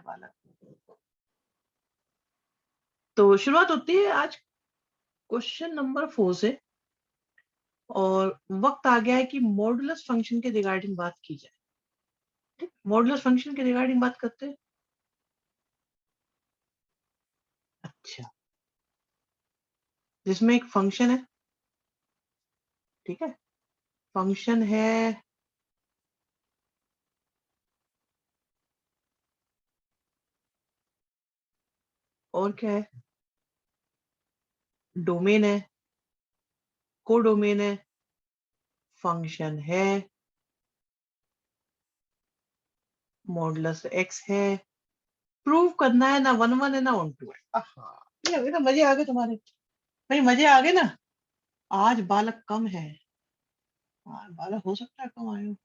बालक। तो शुरुआत होती है आज क्वेश्चन नंबर 4 से, और वक्त आ गया है कि मॉडुलस फंक्शन के रिगार्डिंग बात की जाए। ठीक, मॉडुलस फंक्शन के रिगार्डिंग बात करते हैं। अच्छा, जिसमें एक फंक्शन है, ठीक है, फंक्शन है और क्या है, डोमेन है, कोडोमेन है, फंक्शन है, मॉडुलस एक्स है, प्रूव करना है ना 1 1 है ना 1 2 है। आहा, ये तो मजे आ गए तुम्हारे भाई, मजे आ गए ना। आज बालक कम है। हाँ, बालक हो सकता है कम आए हो,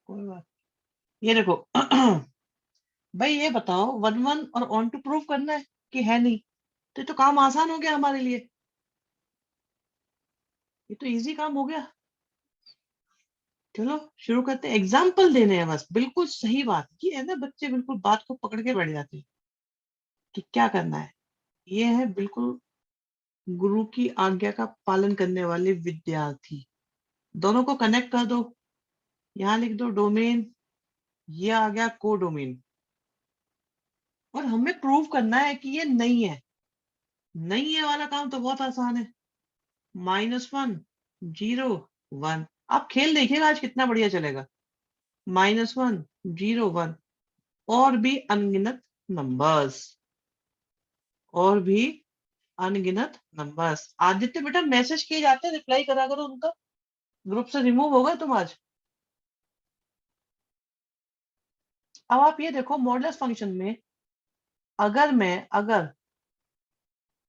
कोई बात। ये देखो भाई ये बताओ 1 1 और ऑन टू प्रूव करना है कि है नहीं, तो ये तो काम आसान हो गया हमारे लिए, ये तो इजी काम हो गया। चलो शुरू करते हैं, एग्जाम्पल देने हैं बस, बिल्कुल सही बात ये है ना, बच्चे बिल्कुल बात को पकड़ के बैठ जाते हैं कि क्या करना है। ये है बिल्कुल गुरु की आज्ञा का पालन करने वाले विद्यार्थी। दोनों को कनेक्ट कर दो, यहाँ लिख दो डोमेन, ये आ गया कोडोमेन, और हमें प्रूव करना है कि ये नहीं है। नहीं है वाला काम तो बहुत आसान है, -1 0 1। आप खेल देखिएगा आज कितना बढ़िया चलेगा। -1 0 1, और भी अनगिनत नंबर्स, और भी अनगिनत नंबर्स। आदित्य बेटा मैसेज किए जाते हैं, रिप्लाई करा करो उनका, ग्रुप से रिमूव हो गए तुम आज। अब आप ये देखो मॉडुलस फंक्शन में, अगर मैं अगर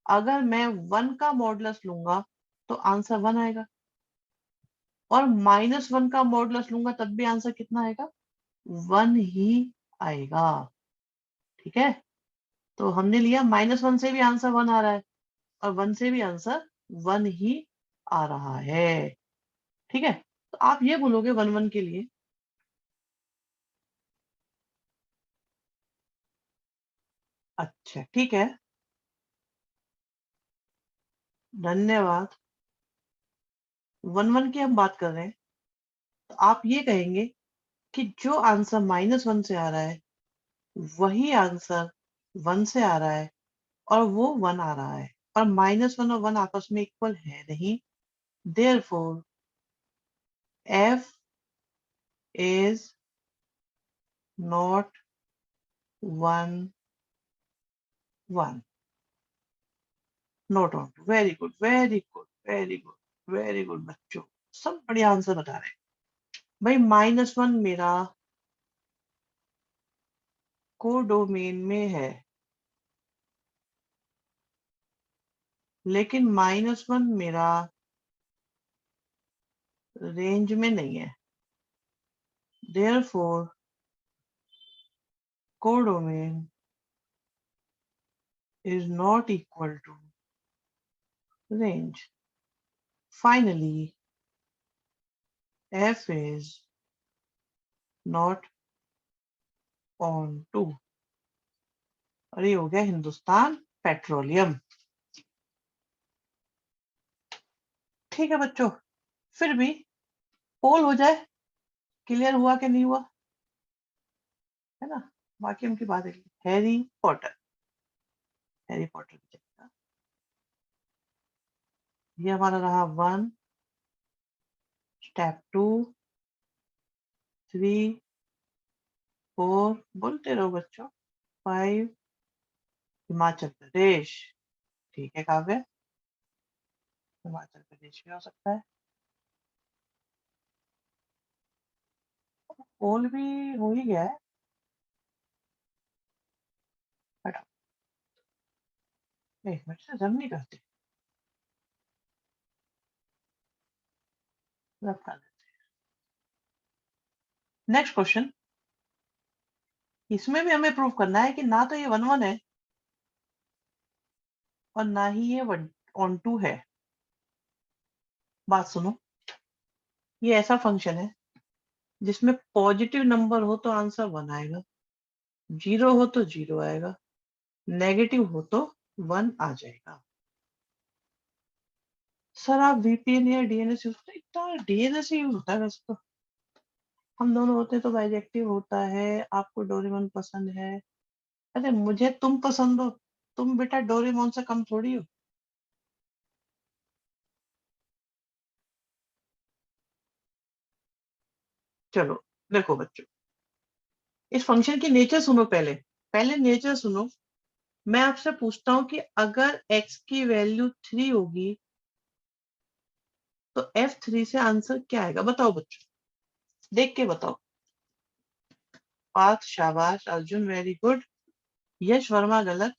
अगर मैं 1 का मॉडुलस लूंगा तो आंसर 1 आएगा, और -1 का मॉडुलस लूंगा तब भी आंसर कितना आएगा, 1 ही आएगा। ठीक है, तो हमने लिया -1 से भी आंसर 1 आ रहा है, और 1 से भी आंसर 1 ही आ रहा है। ठीक है, तो आप ये बोलोगे 1 1 के लिए, अच्छा ठीक है, धन्यवाद। 1 1 की हम बात कर रहे हैं, तो आप ये कहेंगे कि जो आंसर -1 से आ रहा है वही आंसर 1 से आ रहा है, और वो 1 आ रहा है, और -1 और 1 आपस में इक्वल है नहीं। Therefore f is not 1 1, not on. Very good very good very good very good बच्चों, सब बढ़िया आंसर बता रहे हैं। भाई -1 मेरा कोडोमेन में है, लेकिन -1 मेरा रेंज में नहीं है। Therefore codomain is not equal to range. Finally, F is not on to। और ये हो गया हिंदुस्तान पेट्रोलियम। ठीक है बच्चों, फिर भी पोल हो जाए, क्लियर हुआ कि नहीं हुआ, है ना। बाकी उनकी बात है। हैरी पॉटर, हैरी पॉटर की चलेगा। ये हमारा रहा 1, स्टेप 2, 3, 4, बोलते रहो बच्चों, 5, हिमाचल प्रदेश। ठीक है काव्य, हिमाचल प्रदेश भी हो सकता है। पोल भी हो ही गया है, हटाओ, एक मिनट से जम नहीं करते, रब कर देते। नेक्स्ट क्वेश्चन, इसमें भी हमें प्रूव करना है कि ना तो ये 1 1 है, और ना ही ये 1 ऑन 2 है। बात सुनो, ये ऐसा फंक्शन है जिसमें पॉजिटिव नंबर हो तो आंसर 1 आएगा, जीरो हो तो जीरो आएगा, नेगेटिव हो तो 1 आ जाएगा। सर आप वीपीएन या डीएनएस यूज करते? इतना डीएनएस ही यूज होता है वैसे तो। हम दोनों होते तो बाइजेक्टिव होता है। आपको डोरेमोन पसंद है? अरे मुझे तुम पसंद हो, तुम बेटा डोरेमोन से कम थोड़ी हो। चलो देखो बच्चों, इस फंक्शन की नेचर सुनो। पहले पहले नेचर सुनो। मैं आपसे पूछता हूँ कि अगर x की वैल्यू 3 होगी तो f3 से आंसर क्या आएगा? बताओ बच्चों, देख के बताओ। पार्थ शाबाश, अर्जुन वेरी गुड, यश वर्मा गलत,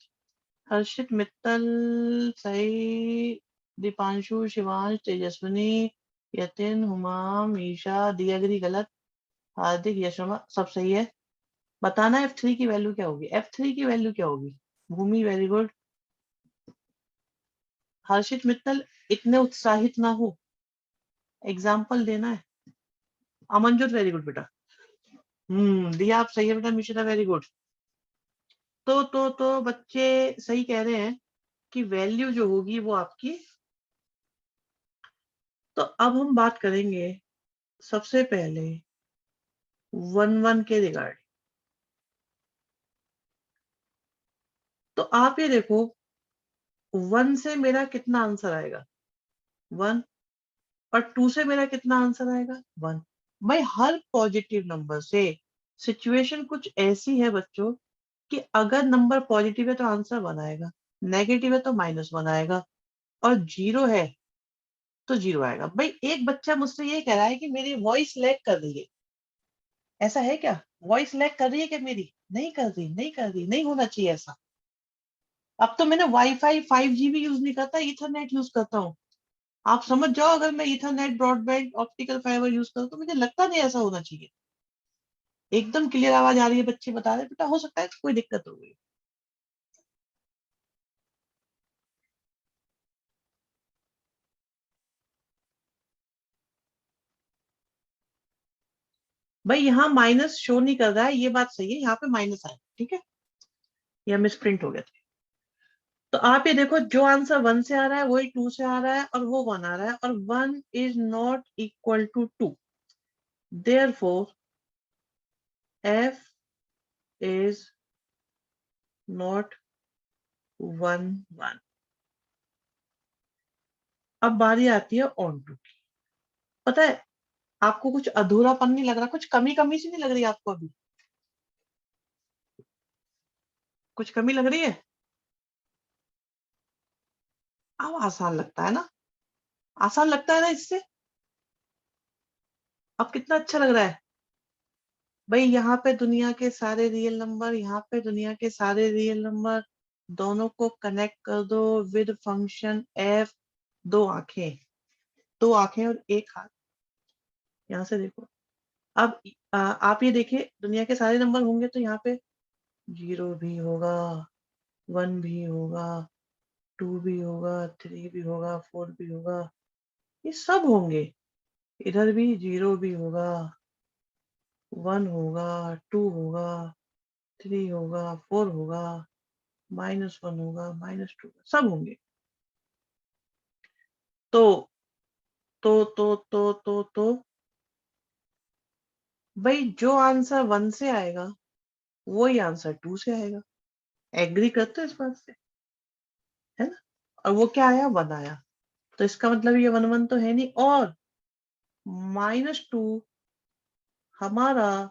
हर्षित मित्तल सही, दीपांशु, शिवांश, तेजस्विनी, यतिन, हुमाम, ईशा, दियागिरी गलत, हार्दिक, यश वर्मा सब सही है। बताना f3 की वैल्यू क्या होगी? f3 की वैल्यू क्या होगी? भूमि वेरी गुड, हर्षित मित्तल इतने उत्साहित ना हो, एग्जाम्पल देना है। अमनजोत वेरी गुड बेटा, दिया आप सही है बेटा, मिश्रा वेरी गुड। तो बच्चे सही कह रहे हैं कि वैल्यू जो होगी वो आपकी। तो अब हम बात करेंगे सबसे पहले 1 1 के रिगार्ड। तो आप ये देखो, 1 से मेरा कितना आंसर आएगा? 1। और 2 से मेरा कितना आंसर आएगा? 1। भाई हर पॉजिटिव नंबर से सिचुएशन कुछ ऐसी है बच्चों कि अगर नंबर पॉजिटिव है तो आंसर 1 आएगा, नेगेटिव है तो -1 आएगा, और जीरो है तो जीरो आएगा। भाई एक बच्चा मुझसे ये कह रहा है कि मेरी वॉइस लैग कर रही है, ऐसा है क्या? वॉइस लैग कर रही है क्या मेरी? नहीं कर रही, नहीं कर रही, नहीं होना चाहिए ऐसा। अब तो मैंने वाईफाई 5G भी यूज नहीं करता, इथरनेट यूज करता हूँ। आप समझ जाओ, अगर मैं Ethernet, broadband, optical fibre use करूँ तो मुझे लगता नहीं ऐसा होना चाहिए। एकदम क्लियर आवाज आ रही है, बच्चे बता रहे बेटा, हो सकता है कोई दिक्कत हो गई। भाई यहाँ माइनस शो नहीं कर रहा है, ये बात सही है, यहाँ पे माइनस आया, ठीक है, यह मिस प्रिंट हो गया था। तो आप ये देखो, जो आंसर 1 से आ रहा है वही 2 से आ रहा है, और वो 1 आ रहा है, और 1 is not equal to 2। Therefore f is not 1 1। अब बारी आती है ऑन टू की। पता है आपको कुछ अधूरापन नहीं लग रहा? कुछ कमी कमी सी नहीं लग रही आपको अभी? कुछ कमी लग रही है? अब आसान लगता है ना? आसान लगता है ना इससे? अब कितना अच्छा लग रहा है। भाई यहाँ पे दुनिया के सारे रियल नंबर, यहाँ पे दुनिया के सारे रियल नंबर, दोनों को कनेक्ट कर दो विद फंक्शन f। दो आंखें, दो आंखें और एक हाथ, यहाँ से देखो। अब आप ये देखिए, दुनिया के सारे नंबर होंगे तो यहाँ पे जीरो भी होगा, 1 भी होगा, 2 भी होगा, 3 भी होगा, 4 भी होगा, ये सब होंगे। इधर भी जीरो भी होगा, 1 होगा, 2 होगा, 3 होगा, 4 होगा, -1 होगा, -2, सब होंगे। तो तो भाई जो आंसर 1 से आएगा वही आंसर 2 से आएगा। एग्री करते हो इस बात से? है ना? और वो क्या आया? 1 आया। तो इसका मतलब ये 1 1 तो है नहीं, और -2 हमारा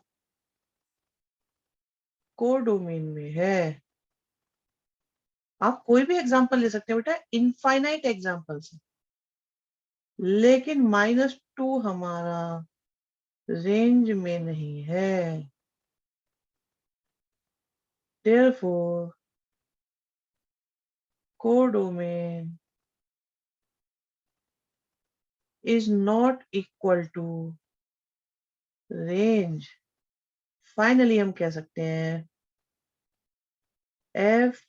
कोडोमेन में है। आप कोई भी एग्जांपल ले सकते हो बेटा, इनफाइनाइट एग्जांपल्स, लेकिन -2 हमारा रेंज में नहीं है। therefore codomain is not equal to range। Finally हम कह सकते हैं f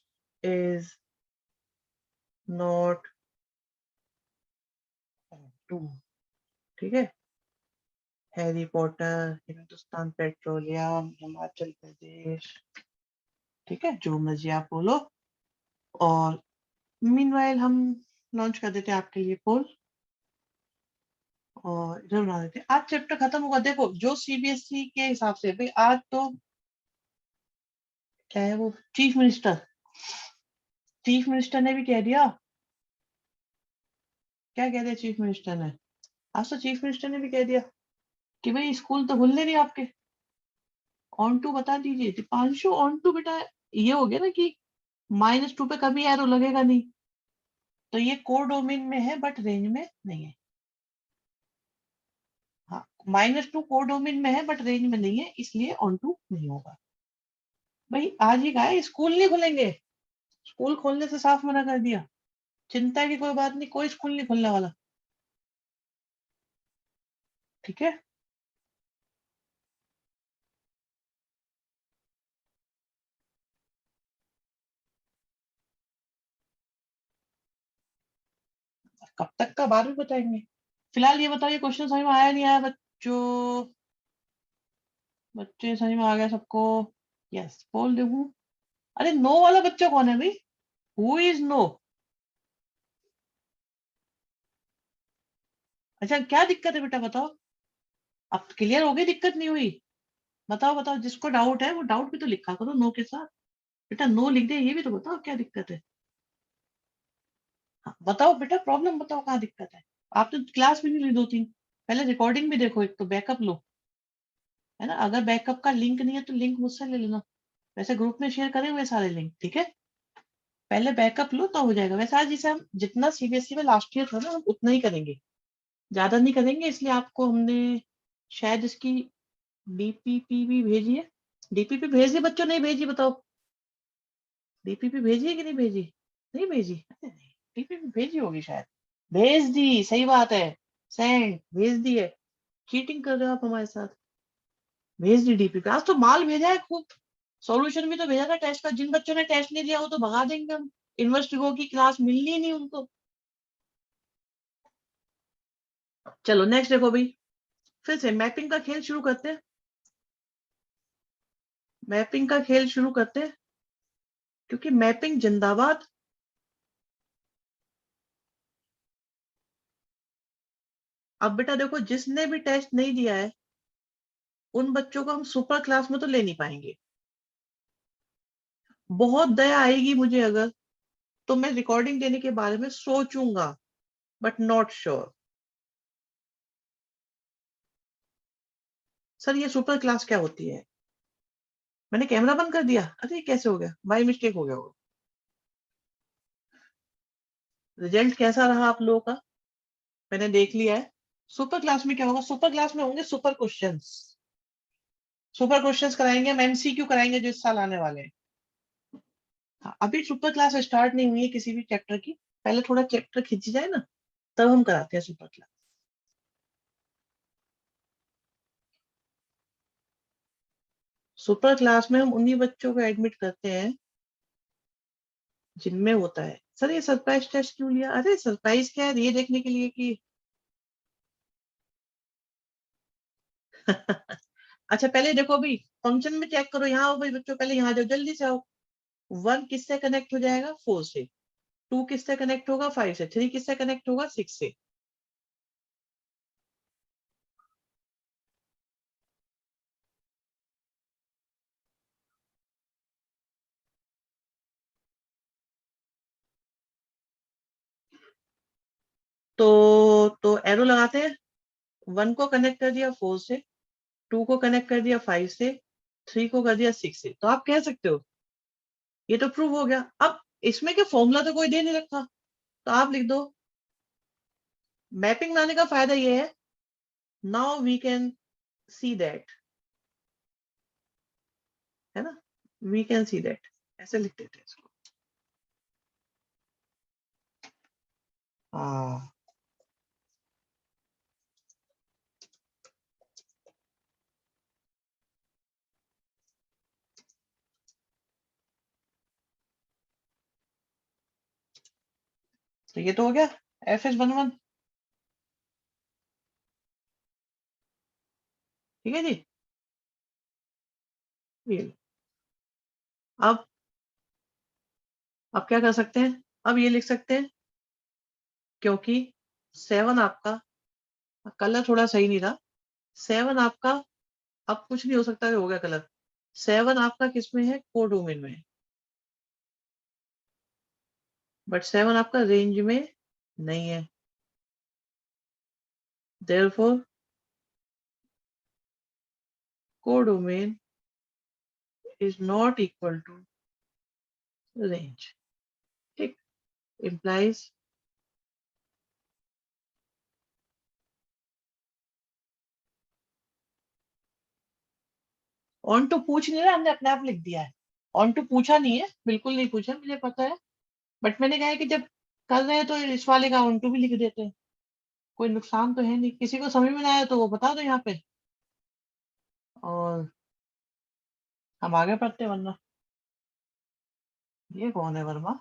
is not 2। ठीक है, हैरी पॉटर, हिंदुस्तान पेट्रोलियम, हिमाचल प्रदेश, ठीक है, जो मर्जी आप बोलो। और मीनवाइल हम लॉन्च कर देते हैं आपके लिए पोल और इधर बना देते हैं। आज चैप्टर खत्म होगा। देखो जो सीबीएसई के हिसाब से भाई आज तो क्या है वो चीफ मिनिस्टर ने भी कह दिया। क्या कह दिया चीफ मिनिस्टर ने? आज तो चीफ मिनिस्टर ने भी कह दिया कि भाई स्कूल तो खुलने नहीं आपके। ऑन टू बता दीजिए दीपांशु। ऑन टू बेटा ये हो गया ना कि -2 पे कभी एरो लगेगा नहीं, तो ये कोडोमिन में है बट रेंज में नहीं है। हाँ, -2 कोडोमिन में है बट रेंज में नहीं है, इसलिए ऑन टू नहीं होगा। भाई आज ही कहा है स्कूल नहीं खुलेंगे, स्कूल खोलने से साफ मना कर दिया। चिंता की कोई बात नहीं, कोई स्कूल नहीं खुलने वाला। ठीक है, कब तक का बाद में बताएंगे। फिलहाल ये बताइए क्वेश्चन समझ में आया नहीं आया बच्चों? बच्चे समझ में आ गया सबको? यस बोल दे। अरे नो वाला बच्चा कौन है भाई? Who is no? अच्छा क्या दिक्कत है बेटा बताओ? अब क्लियर हो गई, दिक्कत नहीं हुई? बताओ बताओ, जिसको डाउट है वो डाउट भी तो लिखा करो नो के साथ। बेटा नो लिख दे, ये भी तो बताओ क्या दिक्कत है। हाँ, बताओ बेटा प्रॉब्लम बताओ कहाँ दिक्कत है। आप तो क्लास भी नहीं ली 2-3। पहले रिकॉर्डिंग भी देखो, एक तो बैकअप लो। है ना, अगर बैकअप का लिंक नहीं है तो लिंक मुझसे ले लेना। वैसे ग्रुप में शेयर करे हुए सारे लिंक, ठीक है। पहले बैकअप लो तो हो जाएगा। वैसे आज जिसे हम जितना सीबीएसई में लास्ट ईयर था ना हम उतना ही करेंगे, ज्यादा नहीं करेंगे। इसलिए आपको हमने शायद इसकी डीपीपी भी भेजी है। डीपीपी भेज दी बच्चों, नहीं भेजी बताओ? डीपीपी भेजी है कि नहीं भेजी? नहीं भेजी? अरे नहीं, डीपीपी भेजी होगी शायद। भेज दी, सही बात है। सेंड भेज दी है। चीटिंग कर रहे हो आप हमारे साथ। भेज दी डीपीपी, आज तो माल भेजा है खूब। सॉल्यूशन भी तो भेजा था टेस्ट का। जिन बच्चों ने टेस्ट नहीं दिया वो तो भगा देंगे हम। इन्वेस्टिगो की क्लास मिलनी ही नहीं उनको। चलो नेक्स्ट देखो भाई, फिर से मैपिंग का खेल शुरू करते हैं। मैपिंग का खेल शुरू करते हैं क्योंकि मैपिंग जिंदाबाद। अब बेटा देखो जिसने भी टेस्ट नहीं दिया है उन बच्चों को हम सुपर क्लास में तो ले नहीं पाएंगे। बहुत दया आएगी मुझे अगर, तो मैं रिकॉर्डिंग देने के बारे में सोचूंगा, बट नॉट श्योर। सर ये सुपर क्लास क्या होती है? मैंने कैमरा बंद कर दिया, अरे ये कैसे हो गया? बाय मिस्टेक हो गया वो। रिजल्ट कैसा रहा आप लोगों का? मैंने देख लिया है। सुपर क्लास में क्या होगा? सुपर क्लास में होंगे सुपर क्वेश्चंस। सुपर क्वेश्चंस कराएंगे हम, एमसीक्यू कराएंगे जो इस साल आने वाले हैं। हाँ, अभी सुपर क्लास स्टार्ट नहीं हुई है किसी भी चैप्टर की। पहले थोड़ा चैप्टर खींची जाए ना, तब हम कराते हैं सुपर क्लास। सुपर क्लास में हम उन्हीं बच्चों को एडमिट करते हैं जिनमें होता है। सर ये सरप्राइज टेस्ट क्यों लिया? अरे सरप्राइज क्या है, ये देखने के लिए कि अच्छा पहले देखो अभी फंक्शन में चेक करो। यहाँ आओ भाई बच्चों, पहले यहाँ जाओ, जल्दी से आओ। 1 किससे कनेक्ट हो जाएगा? 4 से। 2 किससे कनेक्ट होगा? 5 से। 3 किससे कनेक्ट होगा? 6 से। तो एरो लगाते हैं। 1 को कनेक्ट कर दिया 4 से, 2 को कनेक्ट कर दिया 5 से, 3 को कर दिया 6 से। तो आप कह सकते हो ये तो प्रूव हो गया। अब इसमें क्या फॉर्मूला तो कोई दे नहीं रखा, तो आप लिख दो। मैपिंग लाने का फायदा ये है, now we can see that, है ना, वी कैन सी दैट। ऐसे लिख देते हैं इसको। हाँ, तो ये तो हो गया FS11। ठीक है जी। ये अब अब क्या कर सकते हैं, अब ये लिख सकते हैं, क्योंकि 7 आपका कलर थोड़ा सही नहीं था, 7 आपका अब कुछ नहीं हो सकता, हो गया कलर, 7 आपका किसमें है, कोडोमेन में है, बट 7 आपका रेंज में नहीं है, therefore codomain is not equal to range, ठीक, implies ऑन टू पूछ नहीं रहा, हमने अपने आप लिख दिया है, ऑन टू पूछा नहीं है, बिल्कुल नहीं पूछा, मुझे पता है, बट मैंने कहा है कि जब कर रहे हैं तो इस वाले का ऑन टू भी लिख देते हैं, कोई नुकसान तो है नहीं, किसी को समझ में ना आया तो वो बता दो यहाँ पे, और हम आगे पढ़ते हैं, वरना ये कौन है वर्मा,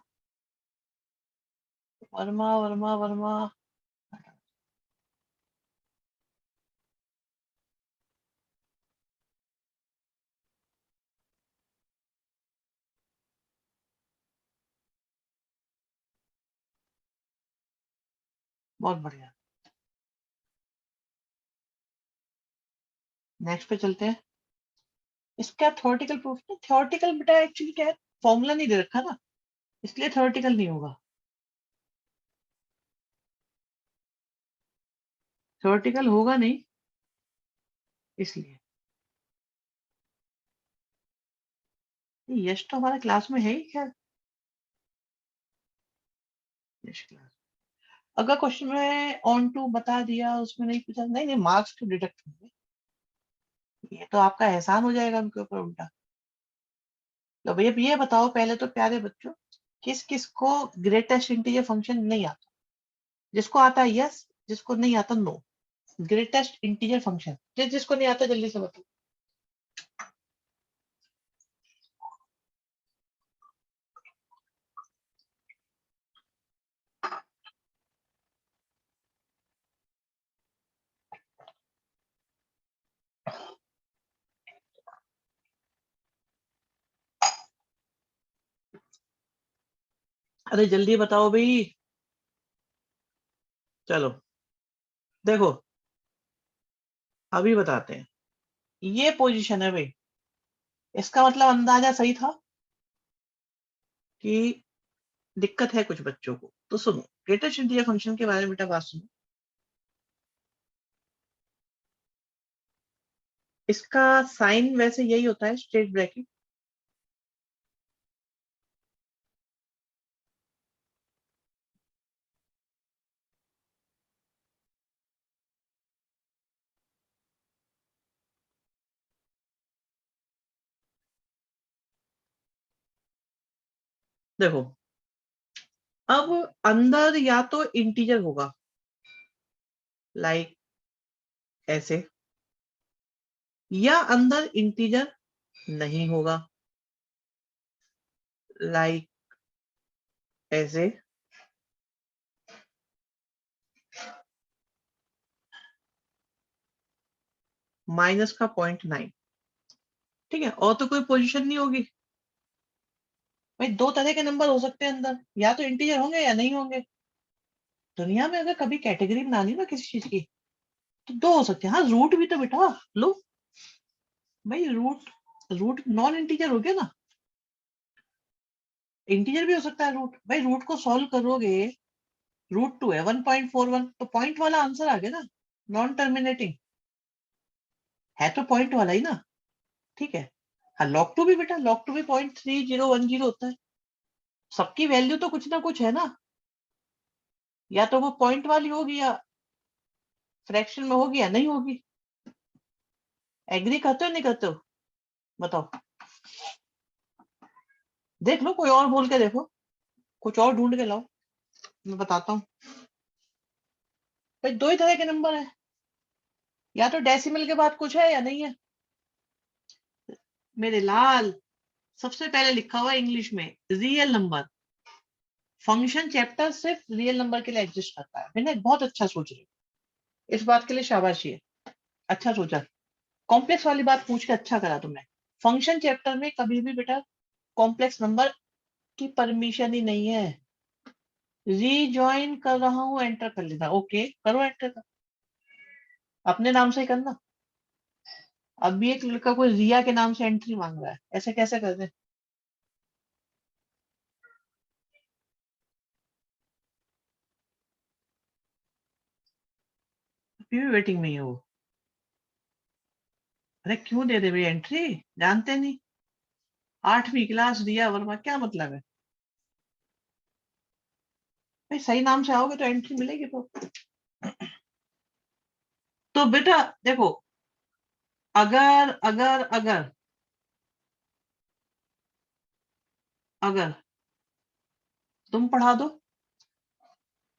वर्मा वर्मा वर्मा, बहुत बढ़िया, नेक्स्ट पे चलते हैं। इसका थ्योरेटिकल प्रूफ नहीं, थ्योरेटिकल बेटा एक्चुअली क्या है, फॉर्मूला नहीं दे रखा ना, इसलिए थ्योरेटिकल नहीं होगा, थ्योरेटिकल होगा नहीं इसलिए। यश तो हमारा क्लास में है ही क्या, यश क्लास, अगर क्वेश्चन में ऑन टू बता दिया, उसमें नहीं पूछा, नहीं नहीं मार्क्स तो डिडक्ट होंगे, ये तो आपका एहसान हो जाएगा उनके ऊपर उल्टा। तो भैया ये बताओ पहले तो प्यारे बच्चों, किस किस को ग्रेटेस्ट इंटीजर फंक्शन नहीं आता, जिसको आता है यस, जिसको नहीं आता नो, ग्रेटेस्ट इंटीजर फंक्शन, जिसको नहीं आता जल्दी से बताओ। अरे जल्दी बताओ भाई, चलो देखो अभी बताते हैं, ये पोजीशन है भाई, इसका मतलब अंदाजा सही था कि दिक्कत है कुछ बच्चों को, तो सुनो ग्रेटेस्ट इंटीजर फंक्शन के बारे में बेटा बात सुनो, इसका साइन वैसे यही होता है, स्ट्रेट ब्रैकेट, देखो अब अंदर या तो इंटीजर होगा, लाइक ऐसे, या अंदर इंटीजर नहीं होगा, लाइक ऐसे, माइनस का 0.9, ठीक है, और तो कोई पोजीशन नहीं होगी भाई, दो तरह के नंबर हो सकते हैं अंदर, या तो इंटीजर होंगे या नहीं होंगे, दुनिया में अगर कभी कैटेगरी बनानी ना किसी चीज की, तो दो हो सकते हैं, हाँ रूट भी तो बेटा लो, भाई रूट, रूट नॉन इंटीजर हो गया ना, इंटीजर भी हो सकता है रूट, भाई रूट को सॉल्व करोगे, रूट टू है 1.41, तो पॉइंट वाला आंसर आ गया ना, नॉन टर्मिनेटिंग है तो पॉइंट वाला ही ना, ठीक है, हाँ लॉग टू भी बेटा, लॉग टू भी 0.3010 होता है, सबकी वैल्यू तो कुछ ना कुछ है ना, या तो वो पॉइंट वाली होगी या फ्रैक्शन में होगी या नहीं होगी, एग्री करते हो नहीं करते हो, बताओ, देख लो कोई और बोल के देखो, कुछ और ढूंढ के लाओ, मैं बताता हूँ, भाई दो ही तरह के नंबर है, या तो डेसिमल के बाद कुछ है या नहीं है, मेरे लाल, सबसे पहले लिखा हुआ है इंग्लिश में रियल नंबर, फंक्शन चैप्टर सिर्फ रियल नंबर के लिए एग्जिस्ट करता है, मैंने बहुत अच्छा सोच रही हूँ, इस बात के लिए शाबाशी है, अच्छा सोचा, कॉम्प्लेक्स वाली बात पूछ के अच्छा करा तुमने, फंक्शन चैप्टर में कभी भी बेटा कॉम्प्लेक्स नंबर आपकी परमिशन ही नहीं है। रीजॉइन कर रहा हूं, एंटर कर लेना। ओके करो एंटर कर, अपने नाम से ही करना। अभी एक लड़का कोई रिया के नाम से एंट्री मांग रहा है, ऐसे कैसे कर दे? अभी भी वेटिंग में ही है वो। अरे क्यों दे दे भाई एंट्री, जानते नहीं? 8वीं क्लास रिया वर्मा, क्या मतलब है भाई? सही नाम से आओगे तो एंट्री मिलेगी। तो बेटा देखो, अगर अगर अगर अगर तुम पढ़ा दो,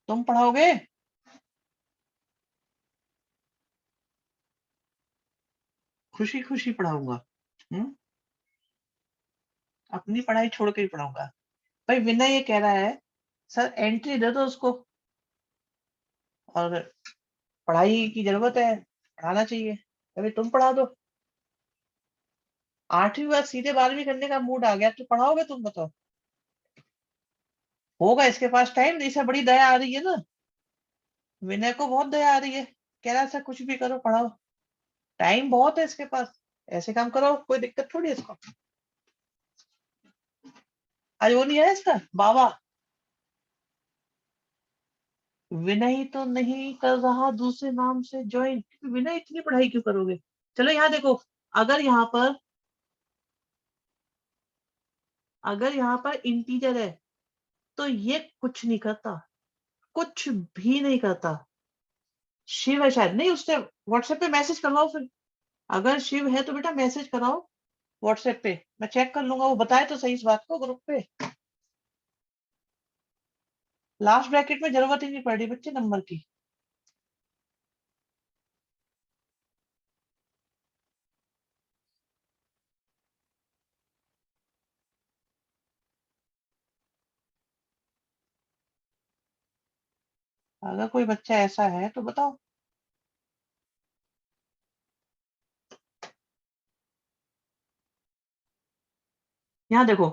तुम पढ़ाओगे, खुशी खुशी पढ़ाऊंगा। हम्म, अपनी पढ़ाई छोड़ के ही पढ़ाऊंगा। भाई विनय ये कह रहा है सर एंट्री दे दो उसको, और पढ़ाई की जरूरत है, पढ़ाना चाहिए। अभी तुम पढ़ा दो। 8वीं बार सीधे 12वीं करने का मूड आ गया तो पढ़ाओगे तुम, बताओ? होगा इसके पास टाइम? इससे बड़ी दया आ रही है ना, विनय को बहुत दया आ रही है, कह रहा है सर कुछ भी करो पढ़ाओ, टाइम बहुत है इसके पास, ऐसे काम करो, कोई दिक्कत थोड़ी है इसको। आज वो नहीं है इसका बाबा, विनय तो नहीं कर रहा दूसरे नाम से ज्वाइन। विनय इतनी पढ़ाई क्यों करोगे? चलो यहाँ देखो, अगर यहाँ पर अगर यहाँ पर इंटीजर है तो ये कुछ नहीं करता, कुछ भी नहीं करता। शिव है शायद, नहीं उससे व्हाट्सएप पे मैसेज करवाओ फिर। अगर शिव है तो बेटा मैसेज कराओ व्हाट्सएप पे, मैं चेक कर लूंगा, वो बताए तो सही इस बात को ग्रुप पे। लास्ट ब्रैकेट में जरूरत ही नहीं पड़ रही बच्चे नंबर की। अगर कोई बच्चा ऐसा है तो बताओ। यहाँ देखो,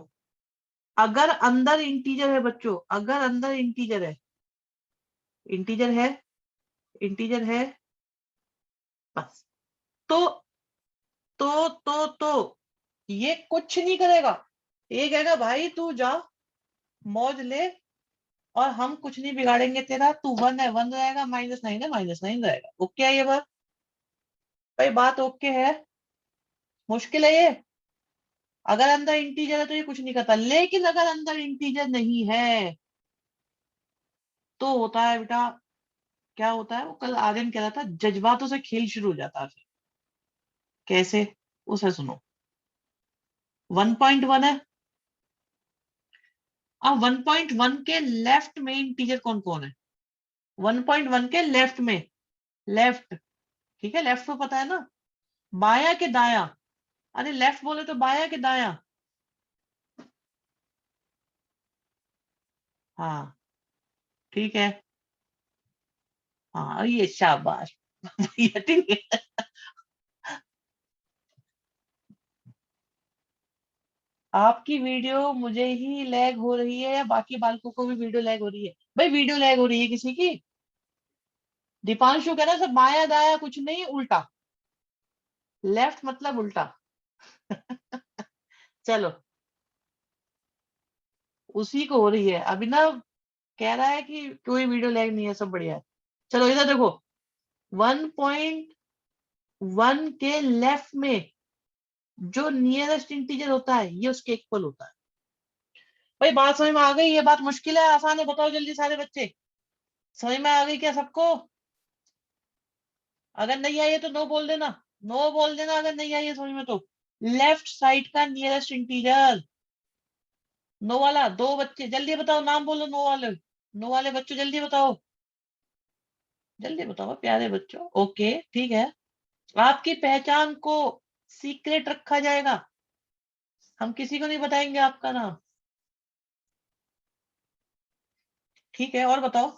अगर अंदर इंटीजर है बच्चों, अगर अंदर इंटीजर है, इंटीजर है, इंटीजर है, बस। तो तो ये कुछ नहीं करेगा, ये कहेगा भाई तू जा, मौज ले, और हम कुछ नहीं बिगाड़ेंगे तेरा, तू 1 है 1 रहेगा, -9 है -9 रहेगा। ओके है ये बात? भाई बात ओके है? मुश्किल है ये? अगर अंदर इंटीजर है तो ये कुछ नहीं करता, लेकिन अगर अंदर इंटीजर नहीं है तो होता है बेटा, क्या होता है? वो कल आर्यन कह रहा था, जज्बातों से खेल शुरू हो जाता है फिर। कैसे? उसे सुनो। 1.1 है, अब 1.1 के लेफ्ट में इंटीजर कौन कौन है? 1.1 के लेफ्ट में, लेफ्ट, ठीक है, लेफ्ट को पता है ना, बाया के दाया? अरे लेफ्ट बोले तो बाया के दाया? हाँ ठीक है, हाँ ये शाबाश। ये ठीक है। आपकी वीडियो मुझे ही लैग हो रही है या बाकी बालकों को भी वीडियो लैग हो रही है? भाई वीडियो लैग हो रही है किसी की? दीपांशु कह रहा है सब बाया दाया कुछ नहीं, उल्टा, लेफ्ट मतलब उल्टा। चलो, उसी को हो रही है। अभिनव कह रहा है कि कोई वीडियो लैग नहीं है, सब बढ़िया है। चलो इधर देखो, 1.1 के लेफ्ट में जो नियरेस्ट इंटीजर होता है ये उसके इक्वल होता है। भाई बात समझ में आ गई? ये बात मुश्किल है आसान है, बताओ जल्दी सारे बच्चे, समझ में आ गई क्या सबको? अगर नहीं आई है तो नो बोल देना, नो बोल देना अगर नहीं आई है समझ में तो। लेफ्ट साइड का नियरेस्ट इंटीजर, नो वाला। दो बच्चे जल्दी बताओ, नाम बोलो नो वाले, नो वाले बच्चों जल्दी बताओ, जल्दी बताओ प्यारे बच्चों। ओके ठीक है, आपकी पहचान को सीक्रेट रखा जाएगा, हम किसी को नहीं बताएंगे आपका नाम। ठीक है, और बताओ।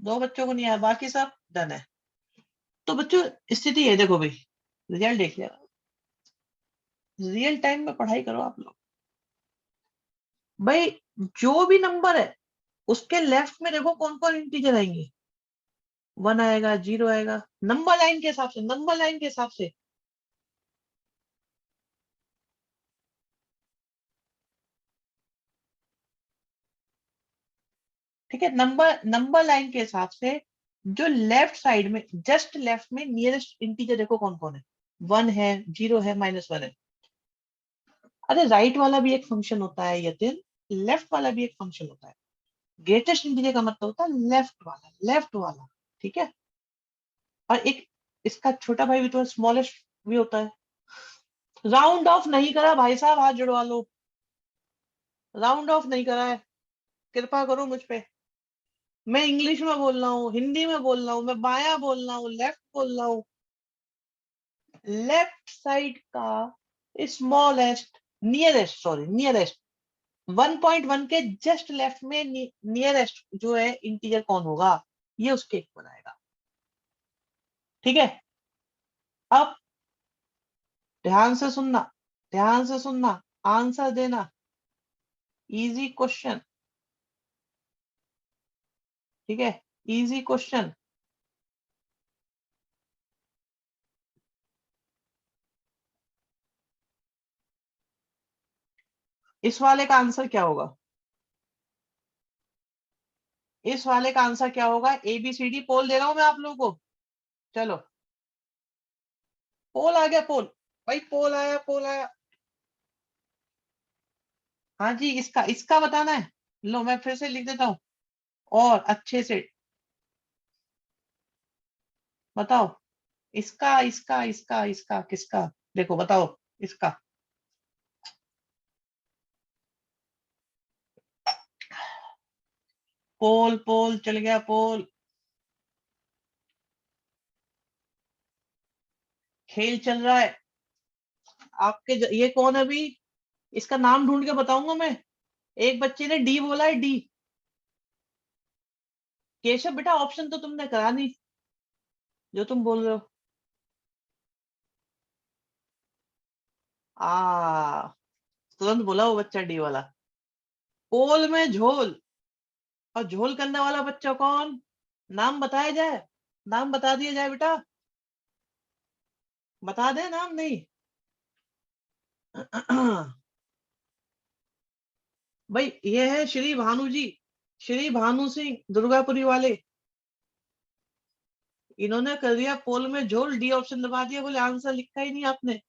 दो बच्चों को नहीं आया, बाकी सब डन है। तो बच्चों स्थिति है, देखो भाई, रिजल्ट देख लिया, रियल टाइम में पढ़ाई करो आप लोग। भाई जो भी नंबर है उसके लेफ्ट में देखो कौन कौन इंटीजर आएंगे। 1 आएगा, 0 आएगा, नंबर लाइन के हिसाब से, नंबर लाइन के हिसाब से। ठीक है, नंबर लाइन के हिसाब से जो लेफ्ट साइड में, जस्ट लेफ्ट में नियरेस्ट इंटीजर देखो कौन कौन है। 1 है, 0 है, -1 है। अरे राइट वाला भी एक फंक्शन होता है यतिन, लेफ्ट वाला भी एक फंक्शन होता है। ग्रेटेस्ट इंटीजर का मतलब होता है लेफ्ट वाला, लेफ्ट वाला। ठीक है, और एक इसका छोटा भाई भी तो स्मॉलेस्ट भी होता है। राउंड ऑफ नहीं करा भाई साहब, हाथ जुड़वा लो। राउंड ऑफ नहीं करा है, कृपा करो मुझ पे। मैं इंग्लिश में बोल रहा हूँ, हिंदी में बोल रहा हूँ, मैं बायां बोल रहा हूँ, लेफ्ट बोल रहा हूँ। लेफ्ट साइड का स्मॉलेस्ट, नियरेस्ट, सॉरी नियरेस्ट, 1.1 के जस्ट लेफ्ट में नियरेस्ट जो है इंटीजर कौन होगा, ये उसके इक्वल आएगा। ठीक है, अब ध्यान से सुनना, ध्यान से सुनना, आंसर देना। इजी क्वेश्चन, ठीक है, इजी क्वेश्चन। इस वाले का आंसर क्या होगा? इस वाले का आंसर क्या होगा? ABCD पोल दे रहा हूं मैं आप लोगों को। चलो, पोल आ गया, पोल। भाई पोल आया, पोल आया। हाँ जी, इसका इसका बताना है। लो मैं फिर से लिख देता हूँ, और अच्छे से बताओ। इसका इसका इसका इसका किसका? देखो बताओ इसका। पोल, पोल चल गया, पोल। खेल चल रहा है आपके ये कौन है अभी? इसका नाम ढूंढ के बताऊंगा मैं। एक बच्चे ने डी बोला है, डी। केशव बेटा, ऑप्शन तो तुमने करा नहीं जो तुम बोल रहे हो। तुरंत बोला वो बच्चा डी वाला। पोल में झोल, और झोल करने वाला बच्चा कौन? नाम बताया जाए, नाम बता दिया जाए बेटा, बता दे नाम नहीं। भाई ये है श्री भानु जी, श्री भानु सिंह दुर्गापुरी वाले। इन्होंने कर दिया पोल में झोल, डी ऑप्शन दबा दिया, बोले आंसर लिखा ही नहीं आपने।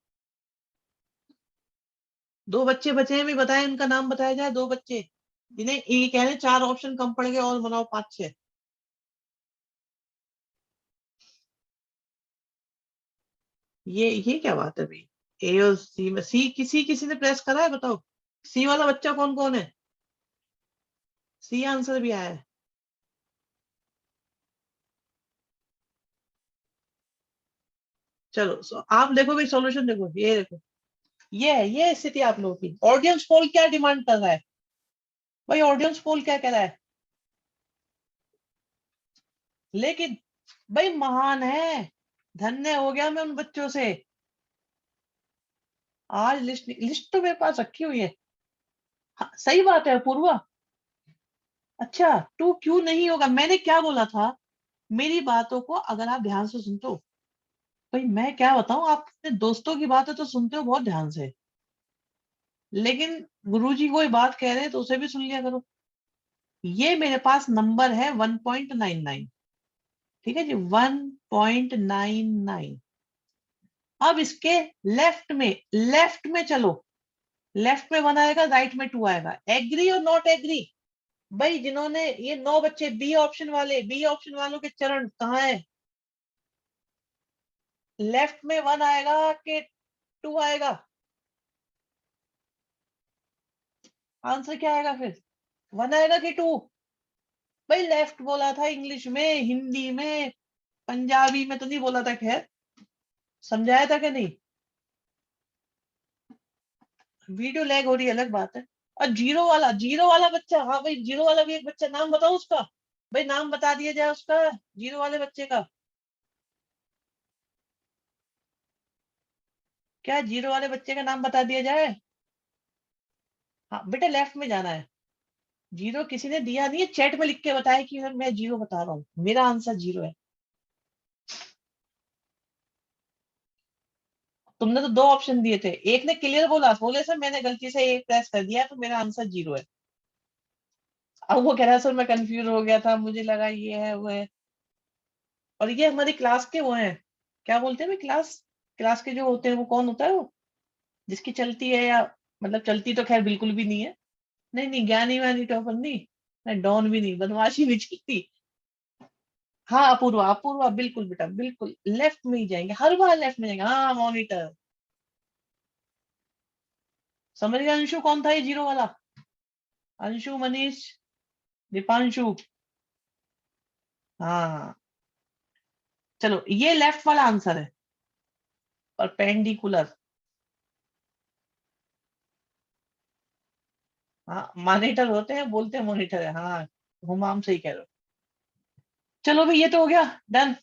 दो बच्चे बचे हैं, भी बताए उनका नाम बताया जाए, दो बच्चे जिन्हें ये कह रहे हैं 4 ऑप्शन कम पड़ गए, और बनाओ 5-6। ये क्या बात है भाई? ए और सी में, सी किसी किसी ने प्रेस करा है, बताओ। सी वाला बच्चा कौन कौन है? सी आंसर भी आया है। चलो आप देखो भाई, सॉल्यूशन देखो, ये देखो। ये स्थिति आप लोगों की। ऑडियंस पोल क्या डिमांड कर रहा है? भाई ऑडियंस पोल क्या कह रहा है? लेकिन भाई महान है, धन्य हो गया मैं उन बच्चों से। आज लिस्ट, लिस्ट तो मेरे पास रखी हुई है। हाँ, सही बात है पूर्वा। अच्छा, टू क्यों नहीं होगा? मैंने क्या बोला था? मेरी बातों को अगर आप ध्यान से सुनते हो, भाई मैं क्या बताऊं, आप अपने दोस्तों की बातें तो सुनते हो बहुत ध्यान से, लेकिन गुरुजी कोई बात कह रहे हैं तो उसे भी सुन लिया करो। ये मेरे पास नंबर है 1.99। ठीक है जी, 1.99। अब इसके लेफ्ट में चलो। लेफ्ट में 1 आएगा, राइट में 2 आएगा। एग्री और नॉट एग्री? भाई जिन्होंने ये 9 बच्चे, बी ऑप्शन वाले, बी ऑप्शन वालों के चरण कहाँ है? लेफ्ट में 1 आएगा कि 2 आएगा? आंसर क्या आएगा फिर? 1 आएगा कि 2? भाई लेफ्ट बोला था इंग्लिश में, हिंदी में, पंजाबी में तो नहीं बोला था, खैर समझाया था कि नहीं? वीडियो लैग हो रही है अलग बात है। और जीरो वाला, जीरो वाला बच्चा, हाँ भाई जीरो वाला भी एक बच्चा, नाम बताओ उसका। भाई नाम बता दिया जाए उसका, जीरो वाले बच्चे का। क्या जीरो वाले बच्चे का नाम बता दिया जाए? हाँ बेटा लेफ्ट में जाना है। जीरो किसी ने दिया नहीं है, चैट में लिख के बताया कि मैं जीरो बता रहा हूँ, मेरा आंसर जीरो है। तुमने तो दो ऑप्शन दिए थे, एक ने क्लियर बोला, बोले सर मैंने गलती से एक प्रेस कर दिया तो मेरा आंसर जीरो है। अब वो कह रहा है सर मैं कंफ्यूज हो गया था, मुझे लगा ये है वो है। और ये हमारी क्लास के वो हैं, क्या बोलते हैं भाई, क्लास क्लास के जो होते हैं वो कौन होता है वो, जिसकी चलती है या मतलब चलती तो खैर बिल्कुल भी नहीं है। नहीं नहीं, ज्ञानी वानी टॉपर नहीं, नहीं डॉन भी नहीं, बदमाशी भी चलती। हाँ अपूर्वा, अपूर्वा बिल्कुल बेटा बिल्कुल, लेफ्ट में ही जाएंगे हर बार, लेफ्ट में जाएंगे, हाँ मॉनिटर। समझ गया अंशु कौन था ये जीरो वाला? अंशु, मनीष, दीपांशु। हाँ चलो ये लेफ्ट वाला आंसर है, परपेंडिकुलर। हाँ मॉनिटर होते हैं, बोलते हैं मॉनिटर है, हाँ हुमाम सही कह रहे हो। चलो भाई ये तो हो गया, डन।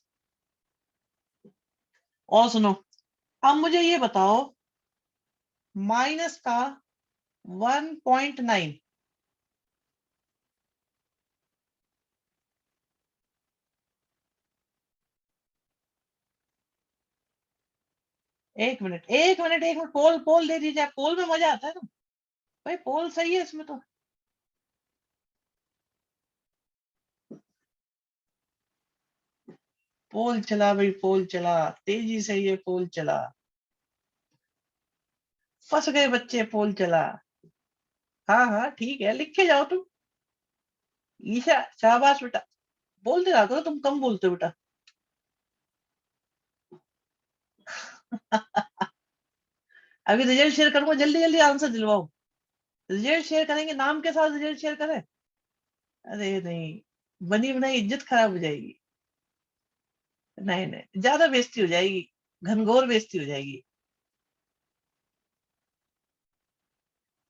और सुनो, अब मुझे ये बताओ, माइनस का 1.9। एक मिनट एक मिनट एक मिनट, पोल पोल दे दीजिए, पोल में मजा आता है ना भाई, पोल सही है इसमें तो। पोल चला भाई, पोल चला, तेजी से ये पोल चला। फंस गए बच्चे, पोल चला। हाँ हाँ ठीक है, लिख के जाओ तुम। ईशा शाबाश बेटा, बोलते रहा करो, तुम कम बोलते हो बेटा। अभी रिजल्ट शेयर करूंगा, जल्दी जल्दी आंसर दिलवाओ। रिजल्ट शेयर करेंगे, नाम के साथ रिजल्ट शेयर करें? अरे नहीं, बनी बनाई इज्जत खराब हो जाएगी। नहीं नहीं, ज्यादा बेइज्जती हो जाएगी, घनघोर बेइज्जती हो जाएगी।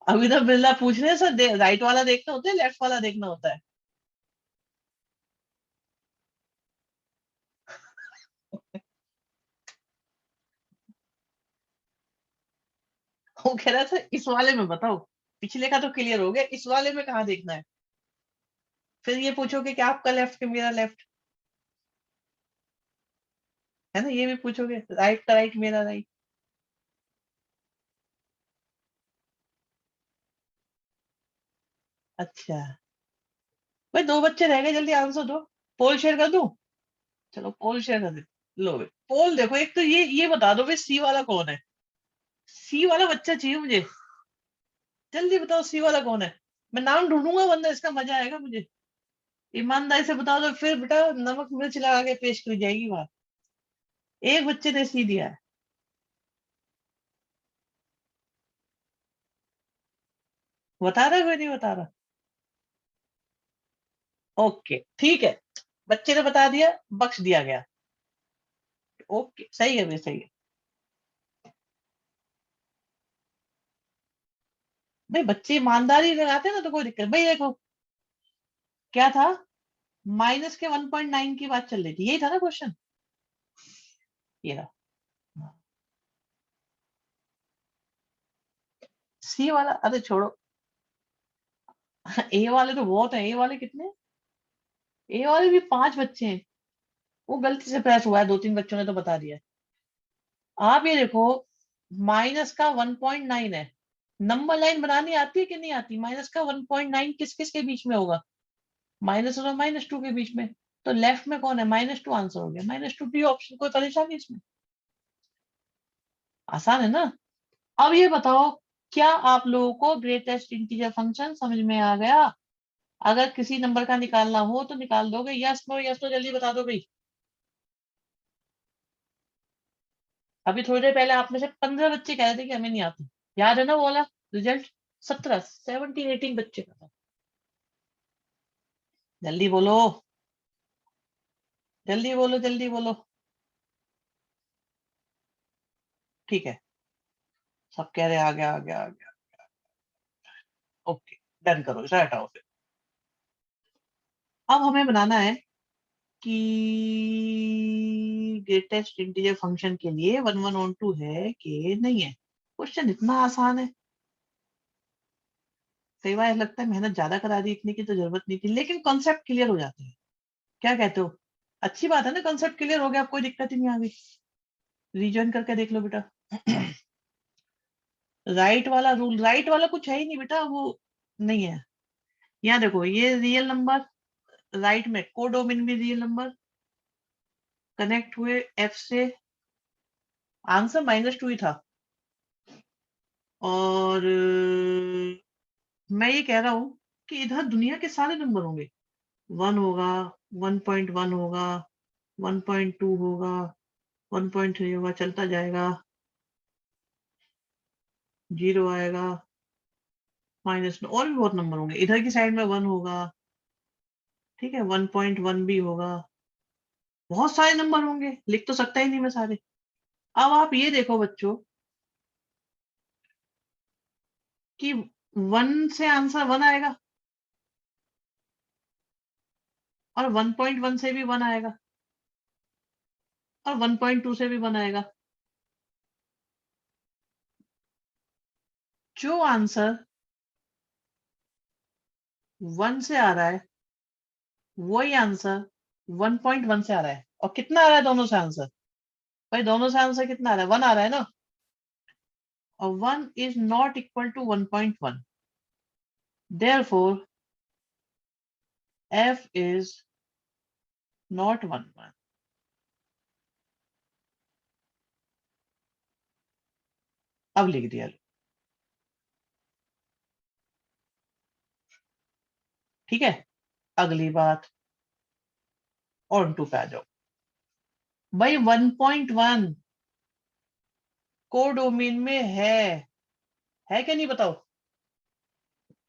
अभिनव बिरला पूछ रहे हैं सर, राइट वाला देखना होता है लेफ्ट वाला देखना होता है? वो कह रहा था इस वाले में बताओ, पिछले का तो क्लियर हो गया, इस वाले में कहाँ देखना है? फिर ये पूछोगे कि आपका लेफ्ट कि मेरा लेफ्ट, है ना, ये भी पूछोगे, राइट का राइट मेरा राइट। अच्छा भाई, दो बच्चे रह गए, जल्दी आंसर दो। पोल शेयर कर दूं? चलो पोल शेयर कर दे। लो भाई पोल देखो, एक तो ये बता दो भाई सी वाला कौन है? सी वाला बच्चा चाहिए मुझे, जल्दी बताओ सी वाला कौन है। मैं नाम ढूंढूंगा वरना इसका मजा आएगा मुझे। ईमानदारी से बता दो, फिर बेटा नमक मिर्च लगा के पेश करी जाएगी बात। एक बच्चे ने सी दिया है। बता रहा है कोई नहीं बता रहा? ओके ठीक है, बच्चे ने बता दिया, बख्श दिया गया। ओके सही है भाई, सही है। भाई बच्चे ईमानदारी लगाते हैं ना तो कोई दिक्कत, भाई देखो क्या था, माइनस के 1.9 की बात चल रही थी, यही था ना क्वेश्चन? ये रहा। सी वाला अरे छोड़ो, ए वाले तो बहुत है, ए वाले कितने, ए वाले भी पांच बच्चे हैं। वो गलती से प्रेस हुआ है, दो तीन बच्चों ने तो बता दिया है। आप ये देखो, माइनस का 1.9 है, नंबर लाइन बनानी आती है कि नहीं आती? माइनस का 1.9 किस किस के बीच में होगा? माइनस और माइनस टू के बीच में। तो लेफ्ट में कौन है? माइनस टू आंसर हो गया, माइनस टू डी ऑप्शन, कोई परेशानी इसमें? आसान है ना? अब ये बताओ, क्या आप लोगों को ग्रेटेस्ट इंटीजर फंक्शन समझ में आ गया? अगर किसी नंबर का निकालना हो तो निकाल दोगे, यस नो यस नो, जल्दी बता दो भाई। अभी थोड़ी देर पहले आप में से 15 बच्चे कह रहे थे कि हमें नहीं आती, याद है ना वो वाला रिजल्ट? 17 17 18 बच्चे का था। जल्दी बोलो, जल्दी बोलो, जल्दी बोलो। ठीक है, सब कह रहे आ गया आ गया आ गया। ओके, डन करो, इसे हटाओ फिर। अब हमें बनाना है कि ग्रेटेस्ट इंटीजर फंक्शन के लिए वन वन ऑन टू है कि नहीं है। क्वेश्चन इतना आसान है। कई बार ऐसा लगता है मेहनत ज्यादा करा दी, इतनी की तो जरूरत नहीं थी, लेकिन कॉन्सेप्ट क्लियर हो जाते हैं। क्या कहते हो? अच्छी बात है ना, कॉन्सेप्ट क्लियर हो गया, अब कोई दिक्कत ही नहीं आ गई। रीजन करके देख लो बेटा। राइट वाला रूल, राइट वाला कुछ है ही नहीं बेटा, वो नहीं है। यहाँ देखो, ये रियल नंबर, राइट में कोडोमिन में रियल नंबर कनेक्ट हुए एफ से, आंसर -2 ही था। और मैं ये कह रहा हूं कि इधर दुनिया के सारे नंबर होंगे। 1 होगा, 1.1 होगा, 1.2 होगा, 1.3 होगा, चलता जाएगा, 0 आएगा, माइनस में और भी बहुत नंबर होंगे। इधर की साइड में 1 होगा, ठीक है, 1.1 भी होगा, बहुत सारे नंबर होंगे, लिख तो सकता ही नहीं मैं सारे। अब आप ये देखो बच्चों कि 1 से आंसर 1 आएगा, और 1.1 से भी 1 आएगा, और 1.2 से भी 1 आएगा। जो आंसर 1 से आ रहा है वही आंसर 1.1 से आ रहा है। और कितना आ रहा है दोनों से आंसर? भाई दोनों से आंसर कितना आ रहा है? 1 आ रहा है ना। और 1 is not equal to 1.1, therefore f is not 1. अब लिख दिया। ठीक है, अगली बात, ऑन टू पे आ जाओ। भाई 1.1 कोडोमेन में है क्या नहीं बताओ?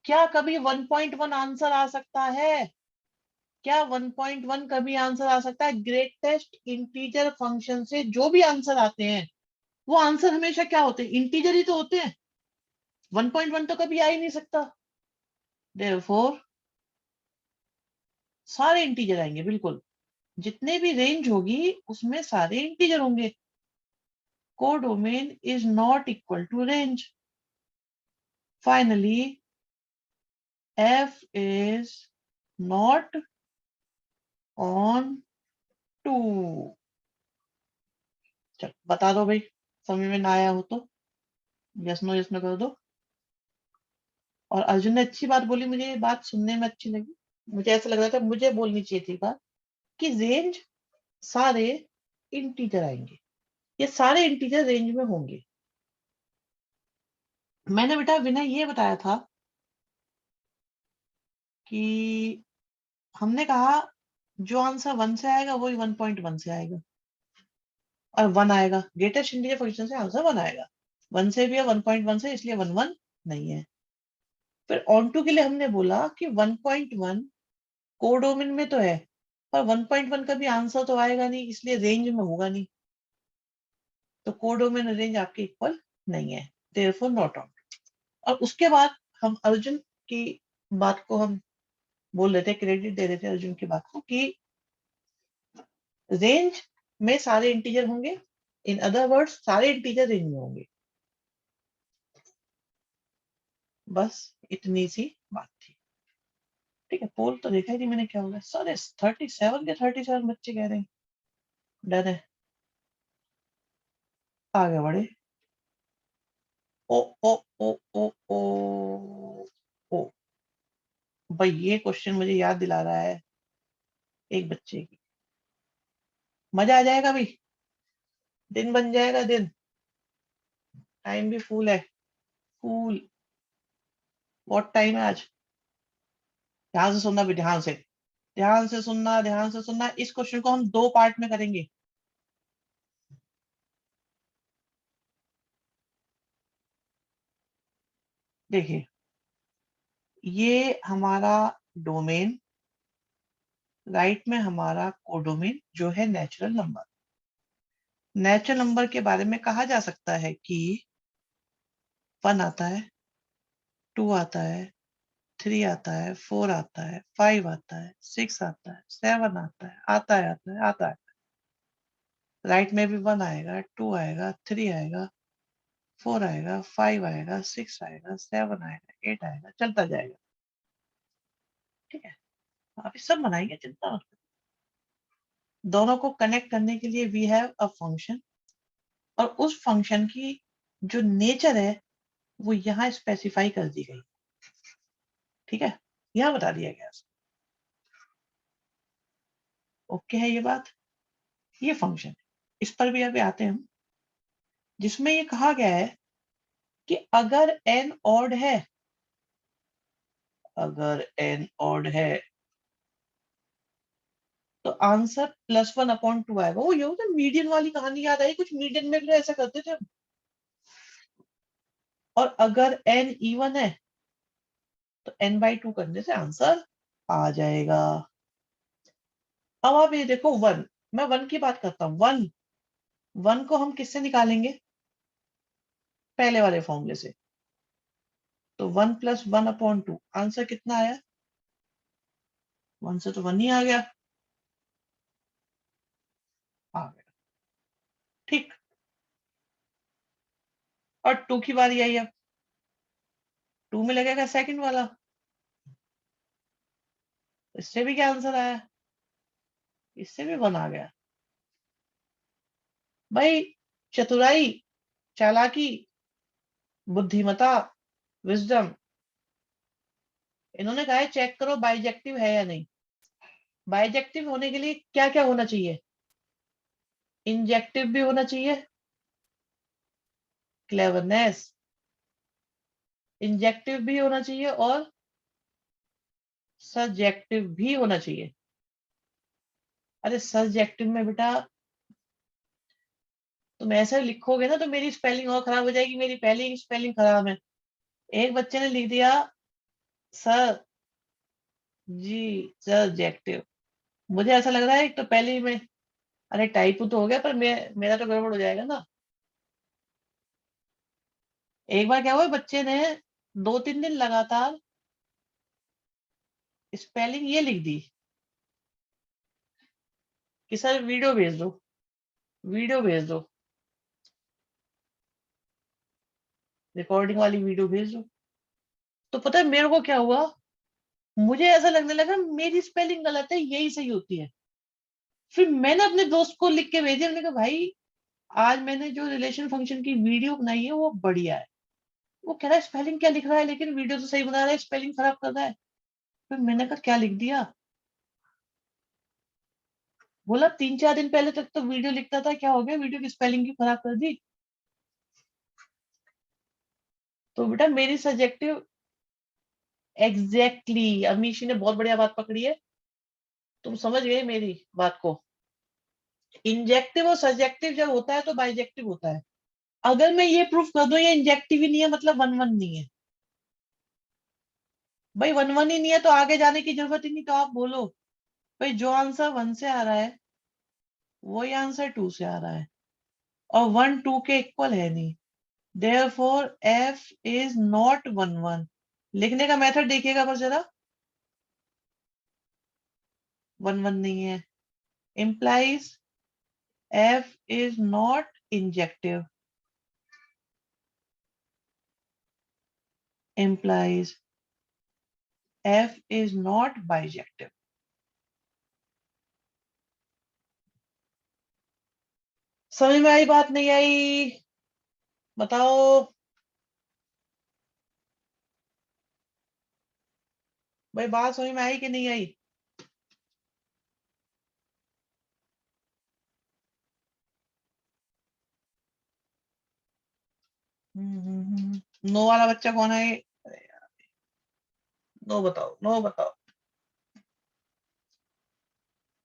क्या कभी 1.1 आंसर आ सकता है? क्या 1.1 कभी आंसर आ सकता है? ग्रेटेस्ट इंटीजर फंक्शन से जो भी आंसर आते हैं वो आंसर हमेशा क्या होते हैं? इंटीजर ही तो होते हैं। 1.1 तो कभी आ ही नहीं सकता। देयरफॉर सारे इंटीजर आएंगे, बिल्कुल जितने भी रेंज होगी उसमें सारे इंटीजर होंगे। Codomain is not equal to range. Finally f is not on 2। चल बता दो भाई, समझ में ना आया हो तो यस नो कर दो। और अर्जुन ने अच्छी बात बोली, मुझे ये बात सुनने में अच्छी लगी। मुझे ऐसा लग रहा था मुझे बोलनी चाहिए थी बात कि रेंज सारे इंटीजर आएंगे, ये सारे इंटीजर रेंज में होंगे। मैंने बेटा विनय ये बताया था कि हमने कहा जो आंसर 1 से आएगा वही 1.1 से आएगा, और 1 आएगा, ग्रेटेस्ट इंटीजर फंक्शन से आंसर 1 आएगा। 1 से भी है, 1.1 से, इसलिए 1 नहीं है। फिर ऑन टू के लिए हमने बोला कि 1.1 कोडोमिन में तो है, पर 1.1 का भी आंसर तो आएगा नहीं, इसलिए रेंज में होगा नहीं। तो कोडोमिन रेंज आपके इक्वल नहीं है, देयरफॉर नॉट ऑन। और उसके बाद हम अर्जुन की बात को हम बोल रहे थे, क्रेडिट दे रहे थे अर्जुन की बात को कि रेंज में सारे इंटीजर होंगे, इन अदर वर्ड्स सारे इंटीजर रेंज में होंगे। बस इतनी सी बात थी। ठीक है, पोल तो देखा ही नहीं मैंने क्या होगा। सारे 37 के 37 बच्चे कह रहे हैं डर है। आगे बढ़े। ओ ओ ओ ओ ओ ओ भाई ये क्वेश्चन मुझे याद दिला रहा है एक बच्चे की। मजा आ जाएगा भाई, दिन बन जाएगा दिन। टाइम भी फूल है, फूल। बहुत टाइम है आज। ध्यान से सुनना भी, ध्यान से, ध्यान से सुनना, ध्यान से सुनना। इस क्वेश्चन को हम 2 पार्ट में करेंगे। देखिए, ये हमारा डोमेन, राइट में हमारा कोडोमेन जो है नेचुरल नंबर। नेचुरल नंबर के बारे में कहा जा सकता है कि 1 आता है, 2 आता है, 3 आता है, 4 आता है, 5 आता है, 6 आता है, 7 आता है, आता है। राइट में भी 1 आएगा, 2 आएगा, 3 आएगा, 4 आएगा, 5 आएगा, 6 आएगा, 7 आएगा, 8 आएगा, चलता जाएगा। ठीक है, आप ये सब बनाएंगे, चिंता मत करो। दोनों को कनेक्ट करने के लिए वी हैव अ फंक्शन, और उस फंक्शन की जो नेचर है वो यहाँ स्पेसिफाई कर दी गई। ठीक है, यहाँ बता दिया गया। ओके है ये बात? ये फंक्शन, इस पर भी अभी आते हैं हम, जिसमें ये कहा गया है कि अगर n ऑड है, अगर n ऑड है तो आंसर +1/2 आएगा। वो ये होता है, मीडियन वाली कहानी याद आई कुछ, मीडियन में भी ऐसा करते थे हम। और अगर n इवन है तो n/2 करने से आंसर आ जाएगा। अब आप ये देखो, 1, मैं 1 की बात करता हूँ। 1 को हम किससे निकालेंगे? पहले वाले फॉर्मूले से। तो 1 + 1/2 आंसर कितना आया? 1 से तो 1 ही आ गया। आ गया, ठीक। और 2 की बारी आई। अब 2 में लगेगा सेकंड वाला, इससे भी क्या आंसर आया? इससे भी 1 आ गया। भाई, चतुराई, चालाकी, बुद्धिमता, विजडम, इन्होंने कहा है चेक करो बाइजेक्टिव है या नहीं। बाइजेक्टिव होने के लिए क्या क्या होना चाहिए? इंजेक्टिव भी होना चाहिए, क्लेवरनेस, इंजेक्टिव भी होना चाहिए, और सब्जेक्टिव भी होना चाहिए। अरे सब्जेक्टिव में बेटा तुम ऐसे लिखोगे ना तो मेरी स्पेलिंग और खराब हो जाएगी, मेरी पहली ही स्पेलिंग खराब है। एक बच्चे ने लिख दिया सर जी सब्जेक्टिव। मुझे ऐसा लग रहा है एक तो पहले ही मैं, अरे टाइप तो हो गया पर मेरा तो गड़बड़ हो जाएगा ना। एक बार क्या हुआ, बच्चे ने 2-3 दिन लगातार स्पेलिंग ये लिख दी कि सर वीडियो भेज दो, वीडियो भेज दो, रिकॉर्डिंग वाली वीडियो भेज दो। तो पता है मेरे को क्या हुआ, मुझे ऐसा लगने लगा मेरी स्पेलिंग गलत है, यही सही होती है। फिर मैंने अपने दोस्त को लिख के भेजी, मैंने कहा भाई आज मैंने जो रिलेशन फंक्शन की वीडियो बनाई है वो बढ़िया है। वो कह रहा है स्पेलिंग क्या लिख रहा है, लेकिन वीडियो तो सही बना रहा है, स्पेलिंग खराब कर रहा है। फिर मैंने कहा क्या लिख दिया? बोला 3-4 दिन पहले तक तो वीडियो लिखता था, क्या हो गया, वीडियो की स्पेलिंग की खराब कर दी। तो बेटा मेरी सब्जेक्टिव एग्जैक्टली अमीशी ने बहुत बढ़िया बात पकड़ी है, तुम समझ गए मेरी बात को। इंजेक्टिव और सब्जेक्टिव जब होता है तो बाइजेक्टिव होता है। अगर मैं ये प्रूफ कर दूं ये इंजेक्टिव ही नहीं है मतलब 1-1 नहीं है, भाई 1-1 ही नहीं है तो आगे जाने की जरूरत ही नहीं। तो आप बोलो भाई जो आंसर 1 से आ रहा है वही आंसर 2 से आ रहा है, और 1 2 के इक्वल है नहीं। Therefore f is not 1-1। लिखने का मेथड देखिएगा पर जरा, 1-1 नहीं है। implies f is not injective, implies f is not bijective। समझ में आई बात नहीं आई? बताओ भाई, बात समझ में आई कि नहीं आई? नो वाला बच्चा कौन है? नो बताओ, नो बताओ।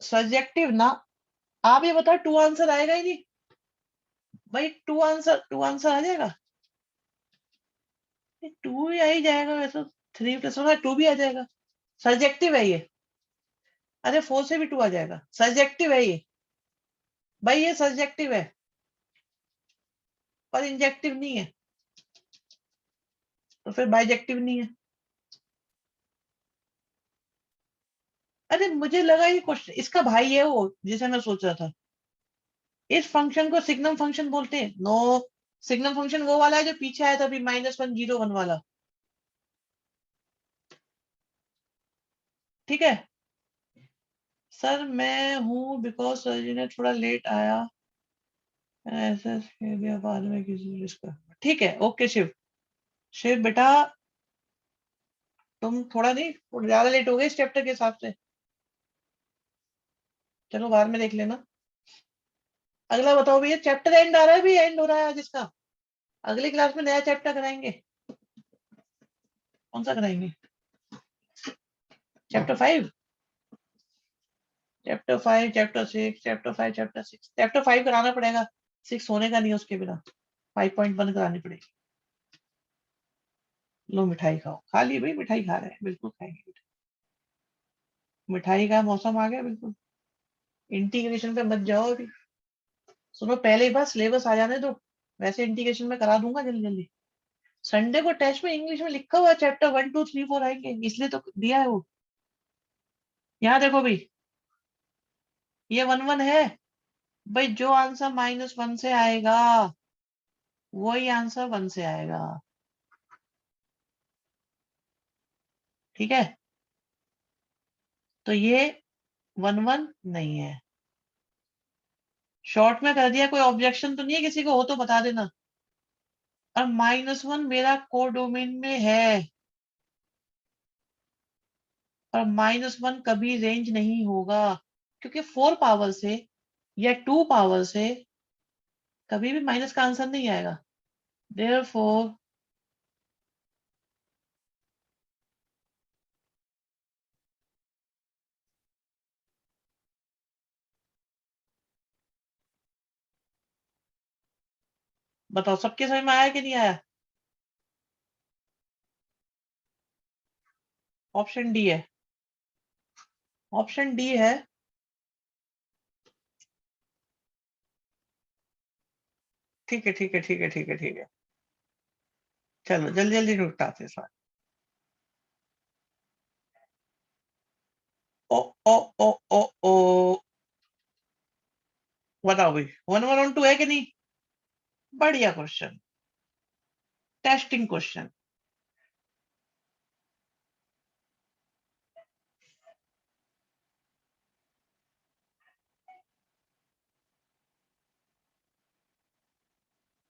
सब्जेक्टिव ना, आप ये बताओ 2 आंसर आएगा ही नहीं। भाई 2 आंसर आ जाएगा, 2 ही आ ही जाएगा वैसे। 3 + 1 2 भी आ जाएगा। सब्जेक्टिव है ये। अरे 4 से भी 2 आ जाएगा, सब्जेक्टिव है ये। भाई ये सब्जेक्टिव है पर इंजेक्टिव नहीं है, तो फिर बाइजेक्टिव नहीं है। अरे मुझे लगा ये क्वेश्चन इसका भाई है वो जिसे मैं सोच रहा था। इस फंक्शन को सिग्नम फंक्शन बोलते हैं। नो, सिग्नल फंक्शन वो वाला है जो पीछे आया था अभी -1 0 1 वाला, ठीक है। सर मैं हूँ बिकॉज सर जी ने थोड़ा लेट आया, ऐसा कह दिया बाद में किसी जिसका, ठीक है ओके शिव। शिव बेटा तुम थोड़ा नहीं ज्यादा लेट हो गए इस चैप्टर के हिसाब से, चलो बाद में देख लेना। अगला बताओ भैया, चैप्टर एंड आ रहा है भी, एंड हो रहा है आज इसका, अगली क्लास में नया चैप्टर कराएंगे। कौन सा कराएंगे? Chapter 5, chapter 5 chapter 6 chapter 5 chapter 6, chapter 5 कराना पड़ेगा, 6 होने का नहीं है उसके बिना, 5.1 करानी पड़ेगी। लो मिठाई खाओ, खा ली भाई, मिठाई खा रहे हैं, बिल्कुल खाएंगे। मिठाई का मौसम आ गया बिल्कुल, इंटीग्रेशन पे मत जाओ अभी, सुनो पहले ही बार सिलेबस आ जाने दो, वैसे इंटीग्रेशन में करा दूंगा जल्दी जल्दी। संडे को टेस्ट में इंग्लिश में लिखा हुआ है चैप्टर 1 2 3 4 आएंगे, इसलिए तो दिया है वो। यहाँ देखो भाई, ये 1 1 है भाई, जो आंसर -1 से आएगा वही आंसर 1 से आएगा, ठीक है। तो ये 1 1 नहीं है, शॉर्ट में कर दिया, कोई ऑब्जेक्शन तो नहीं है किसी को, हो तो बता देना। और -1 मेरा कोडोमेन में है, और -1 कभी रेंज नहीं होगा, क्योंकि 4 पावर से या 2 पावर से कभी भी माइनस का आंसर नहीं आएगा। देयरफॉर बताओ सबके समझ में आया कि नहीं आया? ऑप्शन डी है, ऑप्शन डी है। ठीक है ठीक है ठीक है ठीक है ठीक है, चलो जल्दी जल्दी निपटाते हैं सवाल। ओ ओ ओ ओ ओ, बताओ भाई 1 1 और 2 है कि नहीं? बढ़िया क्वेश्चन, टेस्टिंग क्वेश्चन।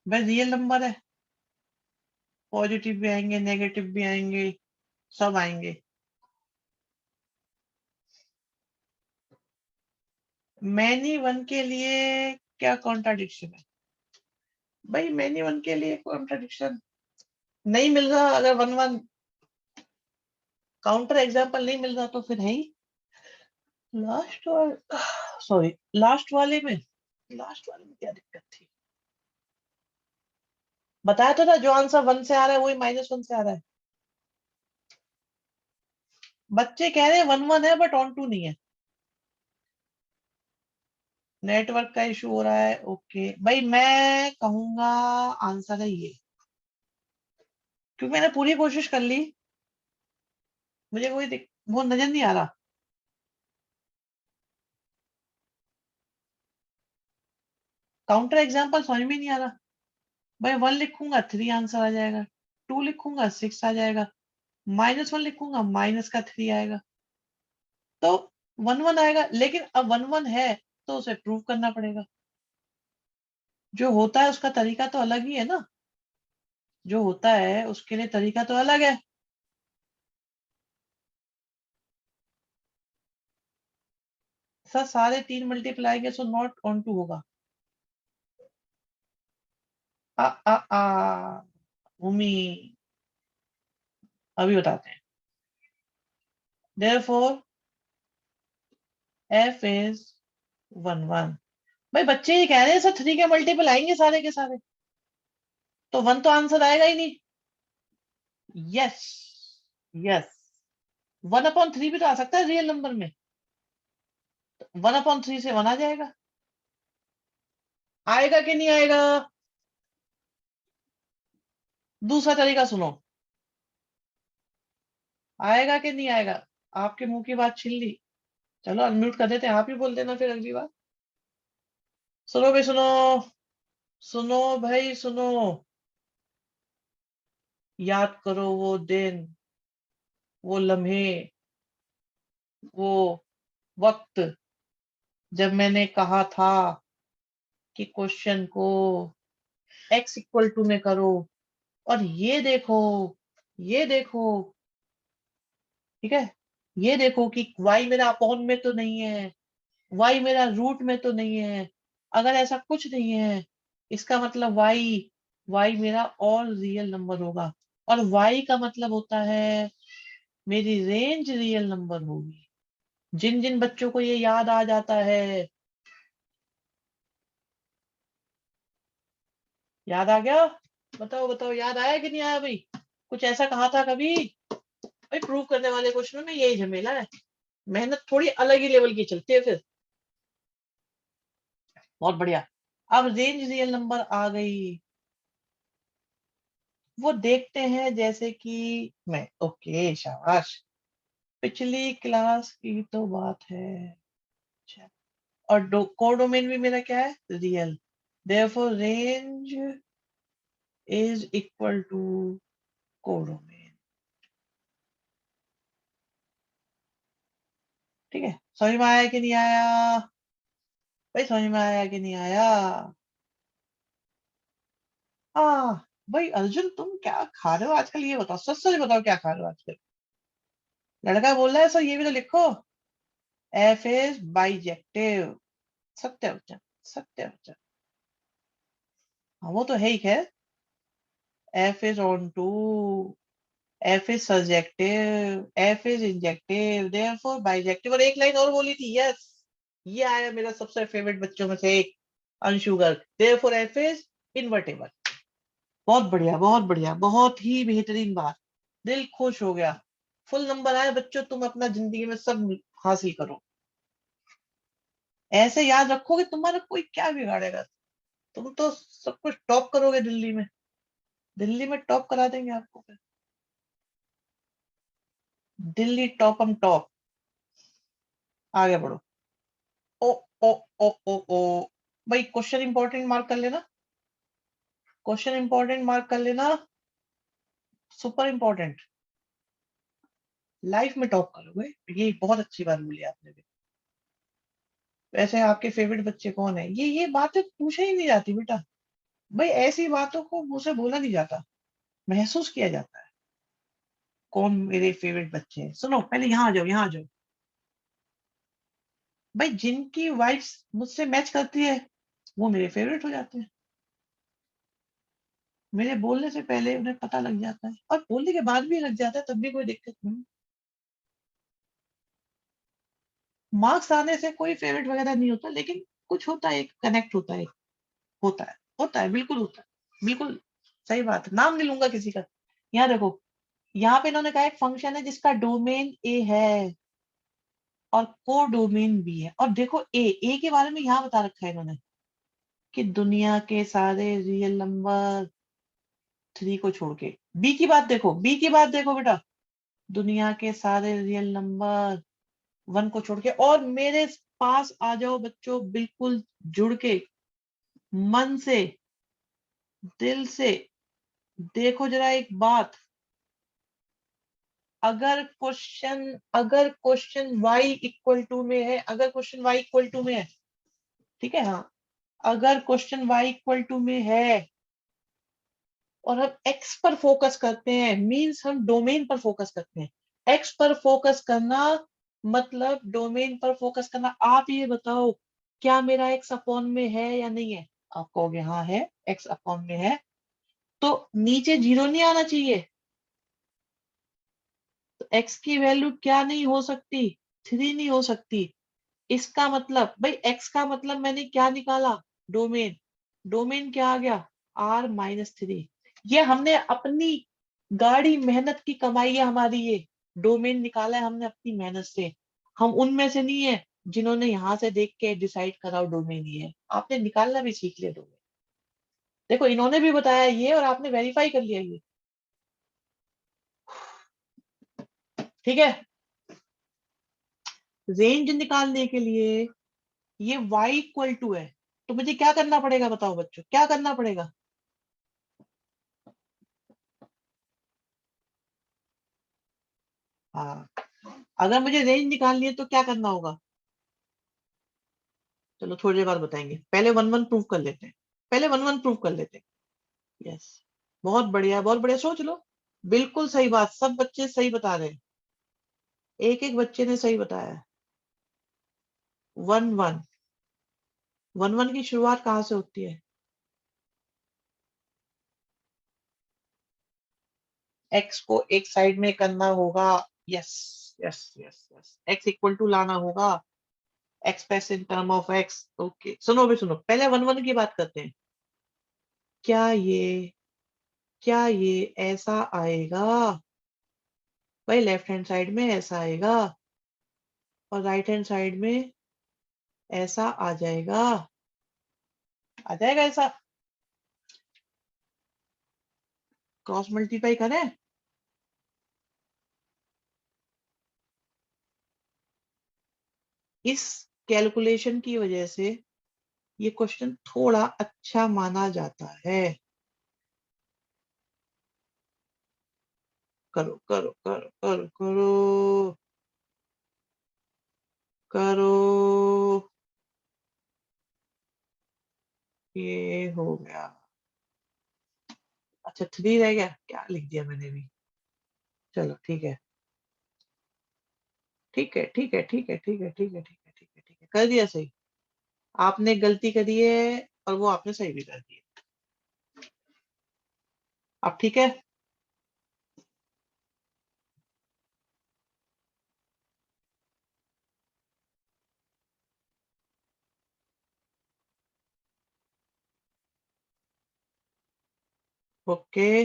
भाई रियल नंबर है, पॉजिटिव भी आएंगे नेगेटिव भी आएंगे, सब आएंगे। मैनी वन के लिए क्या कॉन्ट्राडिक्शन है? भाई मैनी वन के लिए कॉन्ट्राडिक्शन नहीं मिल रहा, अगर 1 1 काउंटर एग्जाम्पल नहीं मिल रहा तो फिर है ही। लास्ट वाले, सॉरी लास्ट वाले में क्या दिक्कत थी? बताया तो था, जो आंसर 1 से आ रहा है वही -1 से आ रहा है। बच्चे कह रहे हैं 1 1 है बट ऑन टू नहीं है, नेटवर्क का इशू हो रहा है। ओके भाई मैं कहूंगा आंसर है ये, क्योंकि मैंने पूरी कोशिश कर ली, मुझे वो नजर नहीं आ रहा। काउंटर एग्जाम्पल समझ में नहीं आ रहा भाई, 1 लिखूंगा 3 आंसर आ जाएगा, 2 लिखूंगा 6 आ जाएगा, -1 लिखूंगा माइनस का 3 आएगा, तो 1 1 आएगा। लेकिन अब 1 1 है तो उसे प्रूव करना पड़ेगा, जो होता है उसका तरीका तो अलग ही है ना, जो होता है उसके लिए तरीका तो अलग है। सर सारे 3 multiply so not onto होगा। आ आ आ भूमि, अभी बताते हैं। therefore f is 1 1। भाई बच्चे ये कह रहे हैं सर 3 के मल्टीपल आएंगे सारे के सारे, तो 1 तो आंसर आएगा ही नहीं। यस यस, 1/3 भी तो आ सकता है रियल नंबर में, 1/3 से 1 आ जाएगा। आएगा कि नहीं आएगा? दूसरा तरीका सुनो, आएगा कि नहीं आएगा? आपके मुंह की बात छीन ली, चलो अनम्यूट कर देते हैं, आप ही बोल देना फिर अगली बार। सुनो भी सुनो, सुनो भाई सुनो, याद करो वो दिन, वो लम्हे, वो वक्त जब मैंने कहा था कि क्वेश्चन को x इक्वल टू में करो, और ये देखो, ये देखो, ठीक है, ये देखो कि y मेरा अपॉन में तो नहीं है, y मेरा रूट में तो नहीं है। अगर ऐसा कुछ नहीं है, इसका मतलब y मेरा और रियल नंबर होगा, और y का मतलब होता है मेरी रेंज रियल नंबर होगी। जिन जिन बच्चों को ये याद आ जाता है, याद आ गया? बताओ बताओ, याद आया कि नहीं आया भाई? कुछ ऐसा कहा था कभी? भाई प्रूव करने वाले क्वेश्चनों में यही झमेला है, मेहनत थोड़ी अलग ही लेवल की चलती है फिर। बहुत बढ़िया। अब रेंज रियल नंबर आ गई, वो देखते हैं, जैसे कि मैं, ओके शाबाश, पिछली क्लास की तो बात है। अच्छा, और कोडोमेन भी मेरा क्या है? Real, therefore range is equal to codomain. ठीक है, समझ में आया कि नहीं आया? भाई समझ में आया कि नहीं आया? हाँ। भाई अर्जुन, तुम क्या खा रहे हो आजकल, ये बताओ, सच सच बताओ क्या खा रहे हो आजकल? लड़का बोल रहा है सो ये भी तो लिखो, एफ इज बाइजेक्टिव। सत्य वचन, सत्य वचन। हाँ वो तो है ही, खैर। F is onto, f is subjective, f is injective, therefore bijective. और एक लाइन और बोली थी, यस, ये आया मेरा सबसे फेवरेट बच्चों में से एक, अंशुगर, देयरफॉर एफ इज इन्वर्टेबल। बहुत बढ़िया, बहुत बढ़िया, बहुत ही बेहतरीन बात, दिल खुश हो गया। फुल नंबर आए बच्चों, तुम अपना जिंदगी में सब हासिल करो। ऐसे याद रखोगे, तुम्हारा कोई क्या बिगाड़ेगा, तुम तो सब कुछ टॉप करोगे दिल्ली में, दिल्ली में टॉप करा देंगे आपको फिर। दिल्ली टॉपम टॉप। आगे बढ़ो। ओ ओ ओ ओ ओ, भाई क्वेश्चन इंपॉर्टेंट मार्क कर लेना, क्वेश्चन इंपॉर्टेंट मार्क कर लेना, सुपर इंपॉर्टेंट। लाइफ में टॉप करोगे, ये बहुत अच्छी बात बोली आपने भी। वैसे आपके फेवरेट बच्चे कौन है? ये बातें पूछे ही नहीं जाती बेटा, भाई ऐसी बातों को मुंह से बोला नहीं जाता, महसूस किया जाता है। कौन मेरे फेवरेट बच्चे हैं? सुनो, पहले यहाँ आ जाओ, यहाँ आ जाओ। भाई जिनकी वाइफ्स मुझसे मैच करती है, वो मेरे फेवरेट हो जाते हैं। मेरे बोलने से पहले उन्हें पता लग जाता है, और बोलने के बाद भी लग जाता है, तब भी कोई दिक्कत नहीं। मार्क्स आने से कोई फेवरेट वगैरह नहीं होता, लेकिन कुछ होता है, कनेक्ट होता है, होता है, होता है, बिल्कुल होता है, बिल्कुल सही बात है, नाम नहीं लूंगा किसी का। यहाँ देखो, यहाँ पे इन्होंने कहा एक फंक्शन है जिसका डोमेन ए है और को डोमेन बी है, और देखो ए के बारे में यहाँ बता रखा है इन्होंने कि दुनिया के सारे रियल नंबर, थ्री को छोड़ के। बी की बात देखो, बी की बात देखो बेटा, दुनिया के सारे रियल नंबर, वन को छोड़ के। और मेरे पास आ जाओ बच्चों, बिल्कुल जुड़ के, मन से, दिल से, देखो जरा एक बात, अगर क्वेश्चन y इक्वल टू में है, अगर क्वेश्चन y इक्वल टू में है, ठीक है, हाँ, अगर क्वेश्चन y इक्वल टू में है और हम x पर फोकस करते हैं, मींस हम डोमेन पर फोकस करते हैं। x पर फोकस करना मतलब डोमेन पर फोकस करना। आप ये बताओ, क्या मेरा x अपॉन में है या नहीं है? आप कहोगे हाँ है, x अपॉन में है, तो नीचे जीरो नहीं आना चाहिए, तो x की वैल्यू क्या नहीं हो सकती? थ्री नहीं हो सकती। इसका मतलब भाई, x का मतलब मैंने क्या निकाला? डोमेन। डोमेन क्या आ गया? r-3। ये हमने अपनी गाड़ी मेहनत की कमाई है हमारी, ये डोमेन निकाला है हमने अपनी मेहनत से। हम उनमें से नहीं है जिन्होंने यहाँ से देख के डिसाइड करा डोमेन ये है, आपने निकालना भी सीख लिया डोमेन। देखो इन्होंने भी बताया ये, और आपने वेरीफाई कर लिया ये, ठीक है। रेंज निकालने के लिए ये y इक्वल टू है, तो मुझे क्या करना पड़ेगा, बताओ बच्चों, क्या करना पड़ेगा? हाँ, अगर मुझे रेंज निकालनी है तो क्या करना होगा? चलो थोड़ी देर बाद बताएंगे, पहले वन वन प्रूव कर लेते हैं, पहले वन वन प्रूव कर लेते हैं। यस, बहुत बढ़िया, बहुत बढ़िया, सोच लो। बिल्कुल सही बात, सब बच्चे सही बता रहे हैं, एक एक बच्चे ने सही बताया है। वन वन, वन वन की शुरुआत कहाँ से होती है? एक्स को एक साइड में करना होगा। Yes, yes, yes, yes, x equal to लाना होगा, express in term of x. Okay, सुनो भी, सुनो, पहले वन वन की बात करते हैं। क्या ये क्या ये ऐसा आएगा? भाई लेफ्ट हैंड साइड में ऐसा आएगा और राइट हैंड साइड में ऐसा आ जाएगा, आ जाएगा ऐसा। क्रॉस मल्टीप्लाई करें? इस कैलकुलेशन की वजह से ये क्वेश्चन थोड़ा अच्छा माना जाता है। करो करो करो करो करो करो, ये हो गया। अच्छा, थ्री रह गया, क्या लिख दिया मैंने भी। चलो ठीक है, ठीक है, ठीक है, ठीक है, ठीक है, ठीक है, ठीक है, ठीक है, ठीक है, कर दिया सही। आपने गलती करी है और वो आपने सही भी कर दी है। अब ठीक है। ओके,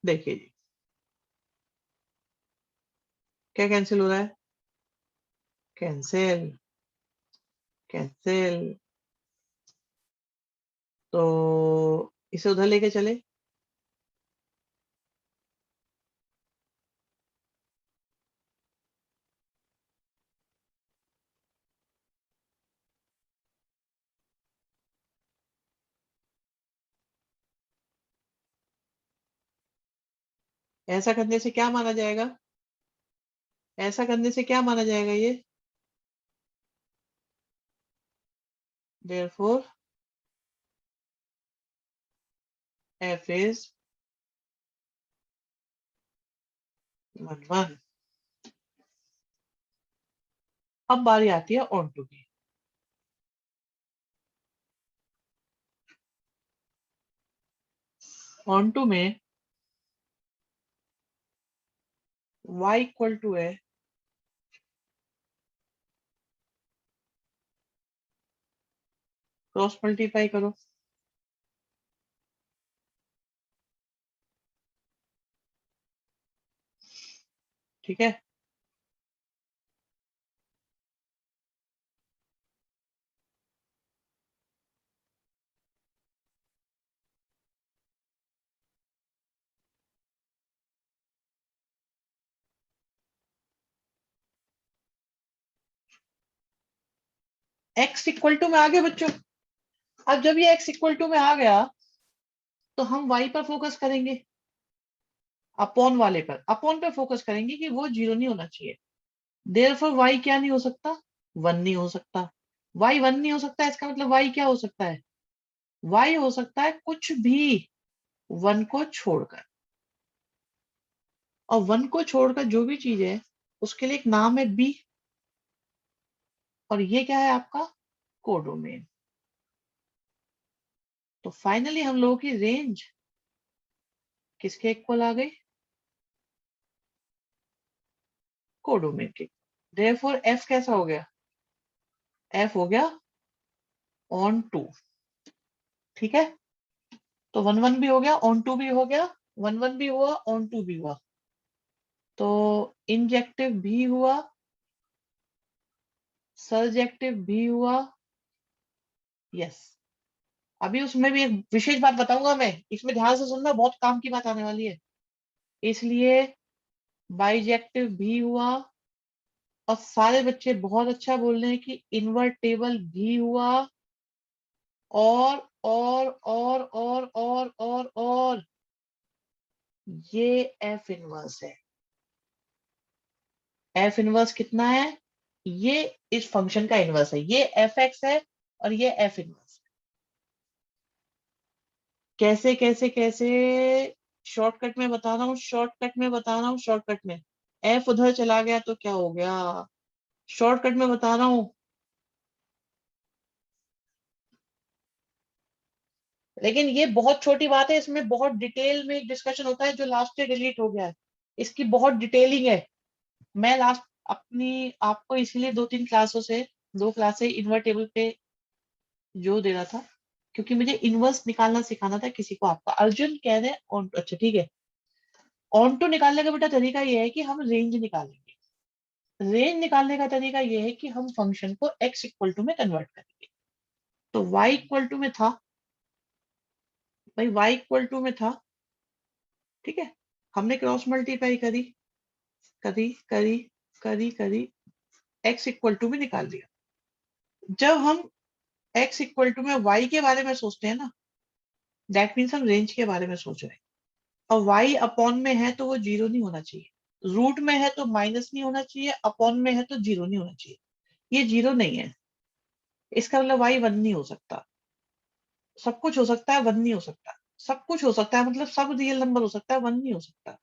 देखिए जी, क्या कैंसिल हो रहा है? Cancel, cancel. तो इसे उधर लेके चले। ऐसा करने से क्या माना जाएगा? ऐसा करने से क्या माना जाएगा ये? therefore f is 1 1। अब बारी आती है ऑन टू की। ऑन टू में y इक्वल टू है क्रॉस मल्टीप्लाई करो। ठीक है, x इक्वल टू में आ गया बच्चों। अब जब ये x इक्वल टू में आ गया तो हम y पर फोकस करेंगे, अपॉन वाले पर, अपॉन पे फोकस करेंगे कि वो जीरो नहीं होना चाहिए। देयरफॉर y क्या नहीं हो सकता? वन नहीं हो सकता। y वन नहीं हो सकता, इसका मतलब y क्या हो सकता है? y हो सकता है कुछ भी वन को छोड़कर। और वन को छोड़कर जो भी चीज है उसके लिए एक नाम है बी, और ये क्या है आपका? कोडोमेन। तो फाइनली हम लोगों की रेंज किसके इक्वल आ गई? कोडोमेन के। देयरफॉर एफ कैसा हो गया? एफ हो गया ऑन टू। ठीक है, तो वन वन भी हो गया, ऑन टू भी हो गया, वन वन भी हुआ, ऑन टू भी हुआ। तो इंजेक्टिव भी हुआ, सर्जेक्टिव भी हुआ। यस, अभी उसमें भी एक विशेष बात बताऊंगा मैं, इसमें ध्यान से सुनना, बहुत काम की बात आने वाली है। इसलिए बाइजेक्टिव भी हुआ, और सारे बच्चे बहुत अच्छा बोल रहे हैं कि इन्वर्टेबल भी हुआ, और ये एफ इनवर्स है। एफ इनवर्स कितना है? ये इस फंक्शन का इनवर्स है, ये एफ एक्स है और ये एफ इनवर्स। कैसे कैसे कैसे? शॉर्टकट में बता रहा हूँ, शॉर्टकट में बता रहा हूँ, शॉर्टकट में। एफ उधर चला गया तो क्या हो गया? शॉर्टकट में बता रहा हूँ। लेकिन ये बहुत छोटी बात है, इसमें बहुत डिटेल में एक डिस्कशन होता है जो लास्ट में डिलीट हो गया है। इसकी बहुत डिटेलिंग है। मैं लास्ट अपनी आपको इसलिए 2-3 क्लासों से, 2 क्लासे इन्वर्टेबल पे जो दे रहा था, क्योंकि मुझे इनवर्स निकालना सिखाना था किसी को। आपका अर्जुन कह रहे हैं ऑन, अच्छा ठीक है। ऑन टू निकालने का बेटा तरीका ये है कि हम रेंज निकालेंगे। रेंज निकालने का तरीका ये है कि हम फंक्शन को x इक्वल टू में कन्वर्ट करेंगे। तो y इक्वल टू में था, भाई y इक्वल टू में था, ठीक है। हमने क्रॉस मल्टीप्लाई करी करी करी करी करी, x इक्वल टू में निकाल दिया। जब हम x इक्वल टू में y के बारे में सोचते हैं ना, दैट मीन्स हम रेंज के बारे में सोच रहे हैं। और y अपॉन में है तो वो जीरो नहीं होना चाहिए, रूट में है तो माइनस नहीं होना चाहिए, अपॉन में है तो जीरो नहीं होना चाहिए। ये जीरो नहीं है, इसका मतलब y 1 नहीं हो सकता। सब कुछ हो सकता है, 1 नहीं हो सकता। सब कुछ हो सकता है मतलब सब रियल नंबर हो सकता है, 1 नहीं हो सकता।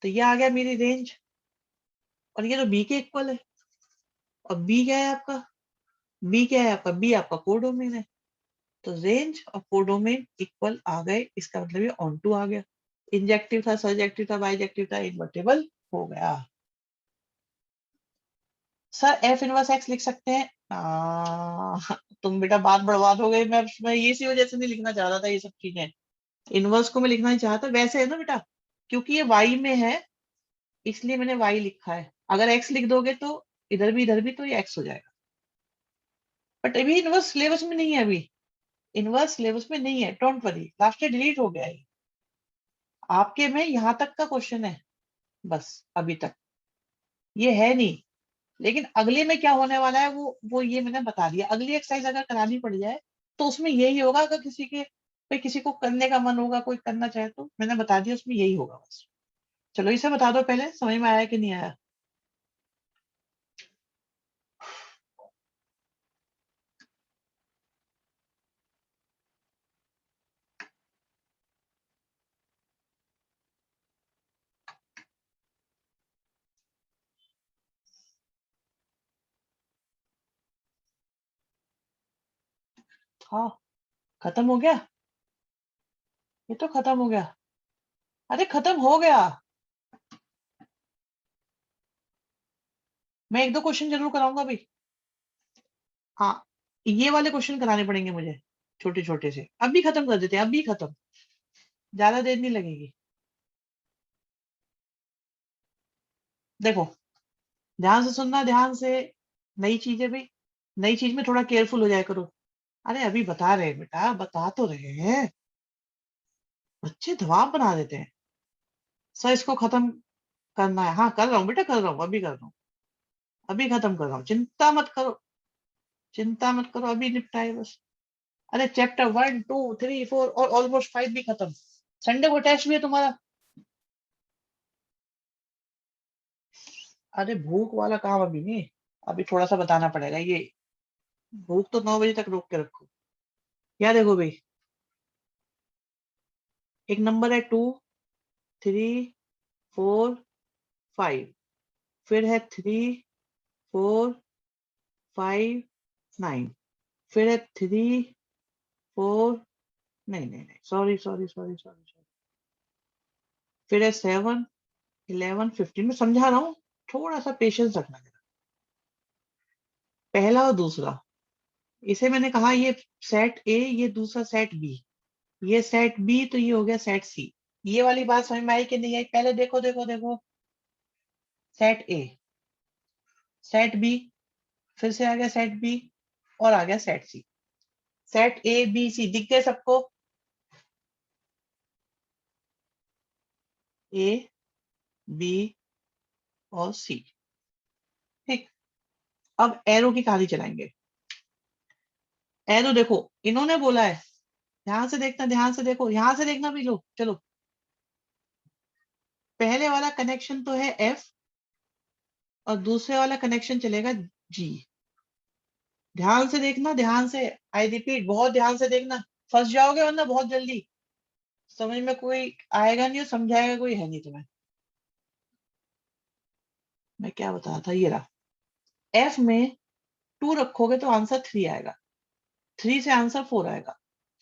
तो ये आ गया मेरी रेंज, और ये तो b के इक्वल है। और b क्या है आपका? b क्या है आपका? b आपका कोडोमेन है। तो रेंज और कोडोमेन इक्वल आ गए, इसका मतलब ये ऑन टू आ गया। इंजेक्टिव था, सर्जेक्टिव था, बाइजेक्टिव था, इन्वर्टेबल हो गया। सर एफ इनवर्स एक्स लिख सकते हैं? तुम बेटा बात बर्बाद हो गई। मैं इसी वजह से नहीं लिखना चाह रहा था ये सब चीजें। इनवर्स को मैं लिखना नहीं चाहता, वैसे है ना बेटा, क्योंकि ये वाई में है इसलिए मैंने वाई लिखा है। अगर एक्स लिख दोगे तो इधर भी तो ये एक्स हो जाएगा। बट अभी इनवर्स सिलेबस में नहीं है, अभी इनवर्स सिलेबस में नहीं है, don't worry, last year delete हो गया है। आपके में यहाँ तक का क्वेश्चन है बस, अभी तक ये है नहीं। लेकिन अगले में क्या होने वाला है वो ये मैंने बता दिया। अगली एक्सरसाइज अगर करानी पड़ जाए तो उसमें यही होगा, अगर किसी को करने का मन होगा, कोई करना चाहे तो मैंने बता दिया उसमें यही होगा बस। चलो इसे बता दो पहले, समझ में आया कि नहीं आया? हाँ, खत्म हो गया। ये तो खत्म हो गया। अरे खत्म हो गया। मैं 1-2 क्वेश्चन जरूर कराऊंगा अभी। हाँ, ये वाले क्वेश्चन कराने पड़ेंगे मुझे, छोटे छोटे से। अभी खत्म कर देते हैं, अभी खत्म, ज्यादा देर नहीं लगेगी। देखो, ध्यान से सुनना, ध्यान से। नई चीजें भी, नई चीज में थोड़ा केयरफुल हो जाया करो। अरे अभी बता रहे हैं बेटा, बता तो रहे हैं। बच्चे दबाव बना देते हैं। सर इसको खत्म करना है, हाँ कर रहा हूँ बेटा, कर रहा हूँ, अभी कर रहा हूँ। अभी खत्म कर रहा हूँ, चिंता मत करो, चिंता मत करो, अभी निपटाए बस। अरे चैप्टर 1, 2, 3, 4 और ऑलमोस्ट 5 भी खत्म। संडे को टेस्ट भी है तुम्हारा। अरे भूख वाला काम अभी नहीं, अभी थोड़ा सा बताना पड़ेगा ये। भूख तो 9 बजे तक रोक के रखो। क्या देखो भाई, एक नंबर है 2, 3, 4, 5, फिर है 3, 4, 5, 9, फिर है 3, 4, नहीं नहीं नहीं, sorry sorry sorry sorry sorry, फिर है 7, 11, 15। में समझा रहा हूँ, थोड़ा सा पेशेंस रखना जरा। पहला और दूसरा, इसे मैंने कहा ये सेट ए, ये दूसरा सेट बी, ये सेट बी तो ये हो गया सेट सी। ये वाली बात समझ में आई कि नहीं आई? पहले देखो देखो देखो, सेट ए, सेट बी, फिर से आ गया सेट बी, और आ गया set C. Set A B C दिख गए सबको? ए, बी और सी, ठीक। अब एरो की कहानी चलाएंगे। एरो देखो, इन्होंने बोला है, ध्यान से देखना, ध्यान से देखो, यहां से देखना भी लो, चलो। पहले वाला कनेक्शन तो है एफ, और दूसरे वाला कनेक्शन चलेगा जी। ध्यान से देखना, ध्यान से, आई रिपीट, बहुत ध्यान से देखना, फंस जाओगे वरना बहुत जल्दी। समझ में कोई आएगा नहीं और समझाएगा कोई है नहीं तुम्हें। मैं क्या बता रहा था, ये रहा। एफ में 2 रखोगे तो आंसर 3 आएगा, 3 से आंसर 4 आएगा,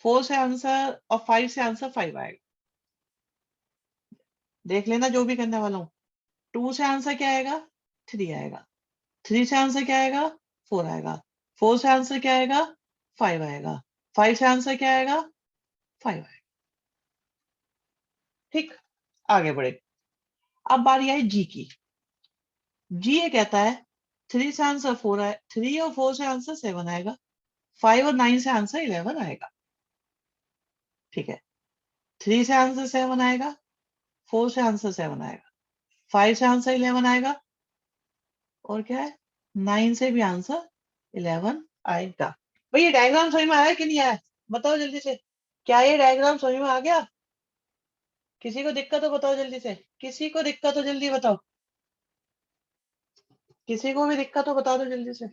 4 से आंसर, और 5 से आंसर 5 आएगा। देख लेना जो भी करने वाला हूं। 2 से आंसर क्या आएगा, 3 आएगा। 3 से आंसर क्या आएगा, 4 आएगा। 4 से आंसर क्या आएगा, 5 आएगा। 5 से आंसर क्या आएगा, 5 आएगा। ठीक, आगे बढ़े। अब बारी आई जी की। जी ये कहता है 3 से आंसर 4 आए, 3 और 4 से आंसर 7 आएगा, 5 और 9 से आंसर 11 आएगा। ठीक है, 3 से आंसर 7 आएगा, 4 से आंसर 7 आएगा, 5 से आंसर 11 आएगा, और क्या है, 9 से भी आंसर 11 आएगा। भाई ये डायग्राम समझ में आया कि नहीं आया, बताओ जल्दी से। क्या ये डायग्राम समझ में आ गया? किसी को दिक्कत हो बताओ जल्दी से, किसी को दिक्कत हो जल्दी बताओ, किसी को भी दिक्कत हो बता दो जल्दी से।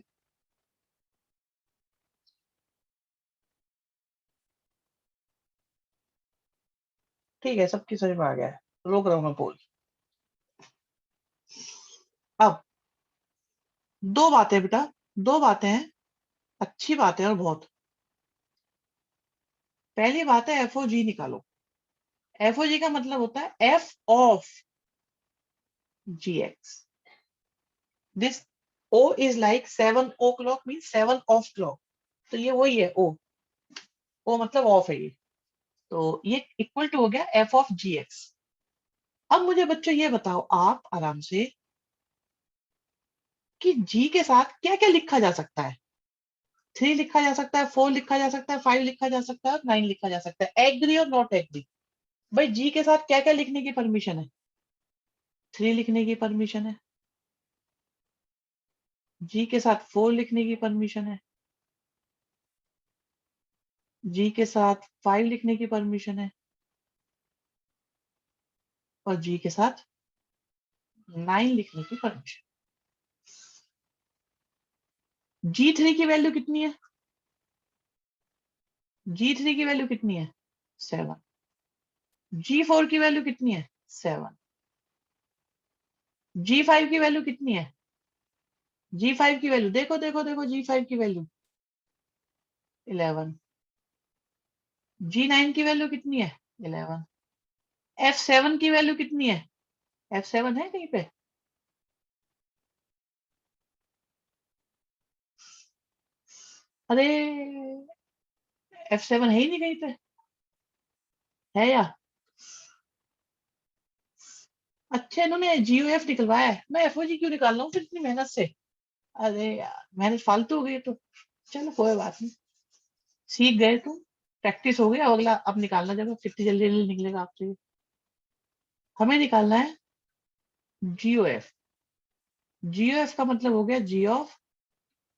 ठीक है, सबकी समझ में आ गया है, रोक रहा हूं मैं पोल। अब 2 बातें बेटा, 2 बातें हैं, अच्छी बात है और बहुत। पहली बात है एफ ओ जी निकालो। एफ ओ जी का मतलब होता है f of g x. This O is like 7 o'clock mean 7 of clock, तो ये वही है ओ। ओ मतलब ऑफ है ये, तो ये इक्वल टू हो गया एफ ऑफ जी एक्स। अब मुझे बच्चों ये बताओ आप आराम से कि जी के साथ क्या क्या लिखा जा सकता है। 3 लिखा जा सकता है, 4 लिखा जा सकता है, 5 लिखा जा सकता है, और 9 लिखा जा सकता है। एग्री और नॉट एग्री। भाई जी के साथ क्या क्या लिखने की परमिशन है? 3 लिखने की परमिशन है, जी के साथ 4 लिखने की परमिशन है, जी के साथ 5 लिखने की परमिशन है, और जी के साथ 9 लिखने की परमिशन। G3 की वैल्यू कितनी है? G3 की वैल्यू कितनी है? 7। G4 की वैल्यू कितनी है? 7। G5 की वैल्यू कितनी है? G5 की वैल्यू देखो देखो देखो, G5 की वैल्यू 11। G9 की वैल्यू कितनी है? 11। F7 की वैल्यू कितनी है? F7 है कहीं पे? अरे F7 है ही नहीं कहीं पे, है या? अच्छा, इन्होंने GOF निकलवाया है, मैं FOG क्यों निकाल रहा हूँ फिर इतनी मेहनत से? अरे यार, मेहनत फालतू हो गई तो। चलो कोई बात नहीं, सीख गए तुम, प्रैक्टिस हो गई। अब अगला अब निकालना, जब कितनी जल्दी जल्दी निकलेगा आपसे ये। हमें निकालना है GOF। GOF का मतलब हो गया G ऑफ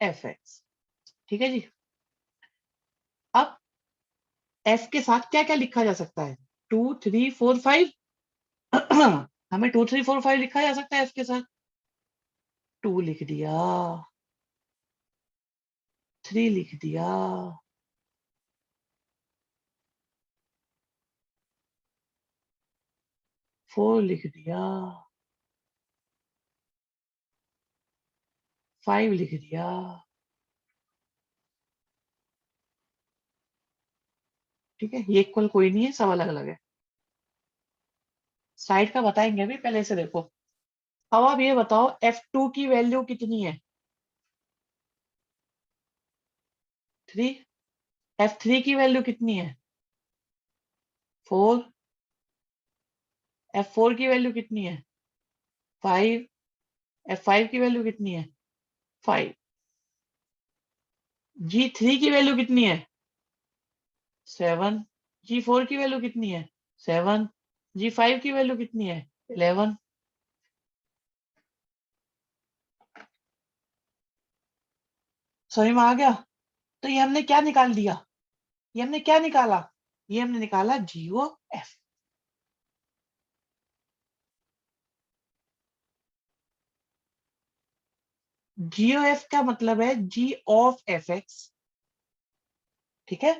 FX। ठीक है जी। अब F के साथ क्या क्या लिखा जा सकता है? 2 3 4 5। हमें 2 3 4 5 लिखा जा सकता है F के साथ। 2 लिख दिया, 3 लिख दिया, 4 लिख दिया, 5 लिख दिया। ठीक है, ये इक्वल कोई नहीं है, सब अलग अलग है। साइड का बताएंगे अभी, पहले से देखो। अब आप ये बताओ F2 की वैल्यू कितनी है? 3। F3 की वैल्यू कितनी है? 4। F4 की वैल्यू कितनी है? 5। F5 की वैल्यू कितनी है? 5। G3 की वैल्यू कितनी है? 7। G4 की वैल्यू कितनी है? 7। G5 की वैल्यू कितनी है? 11। समझ में आ गया? तो ये हमने क्या निकाल दिया? ये हमने क्या निकाला? ये हमने निकाला जीओ एफ। जीओ एफ का मतलब है जी ऑफ एफ एक्स, ठीक है?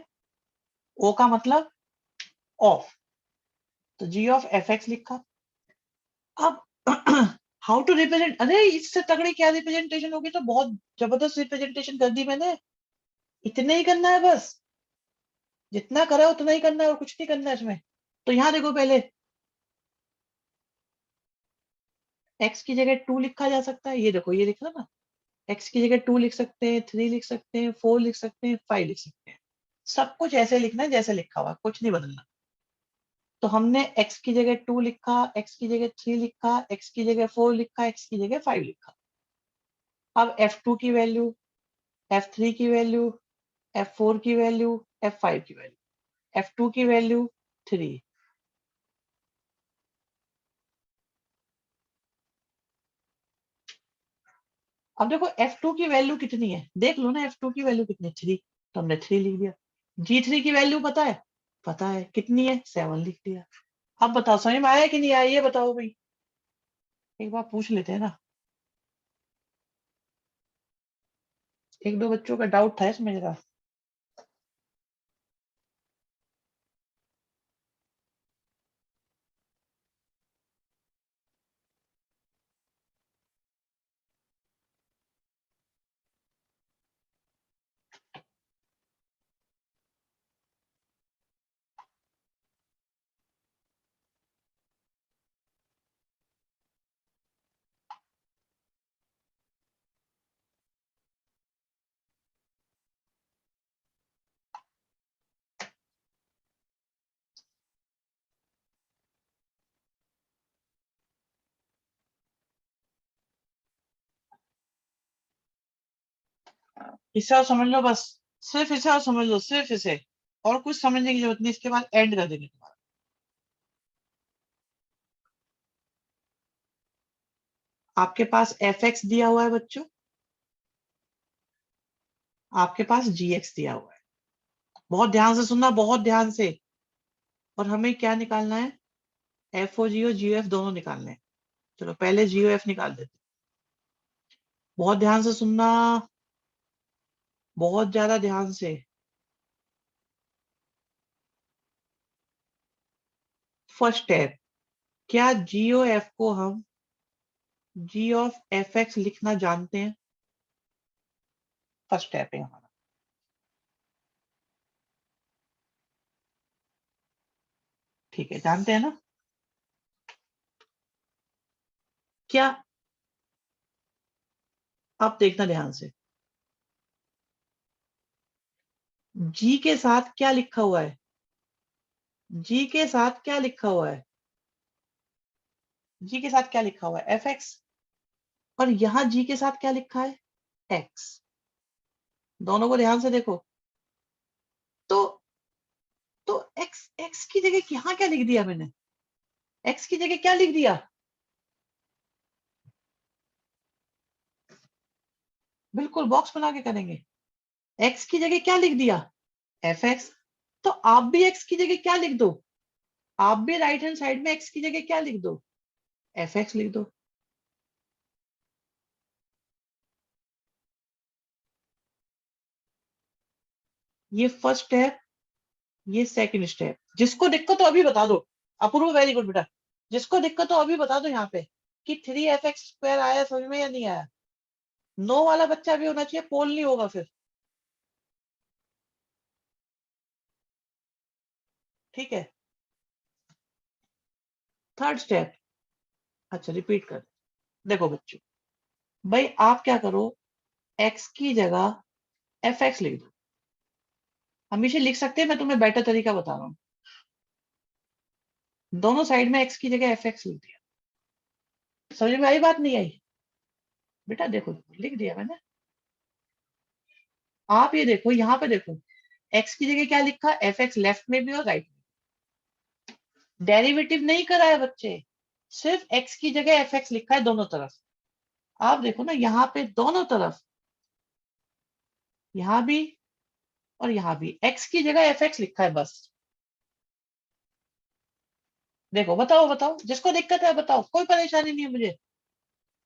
ओ का मतलब ऑफ, तो जी ऑफ एफ एक्स लिखा। अब हाउ टू रिप्रेजेंट, अरे इससे तगड़ी क्या रिप्रेजेंटेशन होगी, तो बहुत जबरदस्त रिप्रेजेंटेशन कर दी मैंने। इतने ही करना है बस, जितना करा है उतना ही करना है और कुछ नहीं करना है इसमें। तो यहाँ देखो, पहले x की जगह 2 लिखा जा सकता है, ये देखो ये लिखा ना, x की जगह 2 लिख सकते हैं, 3 लिख सकते हैं, 4 लिख सकते हैं, 5 लिख सकते हैं। सब कुछ ऐसे लिखना है जैसे लिखा हुआ, कुछ नहीं बदलना। तो हमने x की जगह 2 लिखा, x की जगह 3 लिखा, x की जगह 4 लिखा, x की जगह 5 लिखा। अब f2 की वैल्यू, f3 की वैल्यू, f4 की वैल्यू, f5 की वैल्यू, f2 की वैल्यू 3। अब देखो f2 की वैल्यू कितनी है, देख लो ना, f2 की वैल्यू कितनी है, 3, तो हमने 3 लिख दिया। g3 की वैल्यू पता है? पता है कितनी है, 7 लिख दिया। अब बताओ समझ में आया कि नहीं आया, ये बताओ भाई, एक बार पूछ लेते हैं ना, एक दो बच्चों का डाउट था इसमें जरा। इसे और समझ लो बस, सिर्फ इसे और समझ लो, सिर्फ इसे, और कुछ समझने की जरूरत नहीं, इसके बाद एंड कर देंगे तुम्हारा। आपके पास एफ एक्स दिया हुआ है बच्चों, आपके पास जी एक्स दिया हुआ है, बहुत ध्यान से सुनना, बहुत ध्यान से। और हमें क्या निकालना है? एफ ओ जी ओ जी एफ दोनों निकालने हैं। चलो पहले जी ओ एफ निकाल देते हैं। बहुत ध्यान से सुनना, बहुत ज्यादा ध्यान से। फर्स्ट स्टेप, क्या जी ओ एफ को हम जी ऑफ एफ एक्स लिखना जानते हैं? फर्स्ट स्टेप है हमारा। ठीक है, जानते हैं ना? क्या, आप देखना ध्यान से, जी के साथ क्या लिखा हुआ है? जी के साथ क्या लिखा हुआ है? जी के साथ क्या लिखा हुआ है? F x. और यहां जी के साथ क्या लिखा है? एक्स। दोनों को ध्यान से देखो। तो तो एक्स, एक्स की जगह यहां क्या लिख दिया मैंने? एक्स की जगह क्या लिख दिया? बिल्कुल बॉक्स बना के करेंगे। एक्स की जगह क्या लिख दिया? F x. तो आप भी एक्स की जगह क्या लिख दो? आप भी राइट हैंड साइड में एक्स की जगह क्या लिख दो? एफ एक्स लिख दो। ये फर्स्ट स्टेप, ये सेकंड स्टेप। जिसको दिक्कत हो अभी बता दो। अपूर्व वेरी गुड बेटा। जिसको दिक्कत हो अभी बता दो यहाँ पे, कि 3 f x स्क्वायर आया समझ में या नहीं आया? नो वाला बच्चा भी होना चाहिए, पोल नहीं होगा फिर। ठीक है, थर्ड स्टेप। अच्छा रिपीट कर, देखो बच्चों, भाई आप क्या करो, x की जगह एफ एक्स लिख दो। हमेशा लिख सकते हैं, मैं तुम्हें बेटर तरीका बता रहा हूँ। दोनों साइड में x की जगह एफ एक्स लिख दिया। समझ में आई बात, नहीं आई? बेटा देखो देखो, लिख दिया मैंने। आप ये देखो, यहाँ पे देखो, x की जगह क्या लिखा? एफ एक्स, लेफ्ट में भी और राइट में। डेरिवेटिव नहीं करा है बच्चे, सिर्फ x की जगह एफ एक्स लिखा है दोनों तरफ। आप देखो ना यहाँ पे दोनों तरफ यहां भी और यहां भी x की जगह एफ एक्स लिखा है बस। देखो बताओ बताओ, जिसको दिक्कत है बताओ, कोई परेशानी नहीं है मुझे।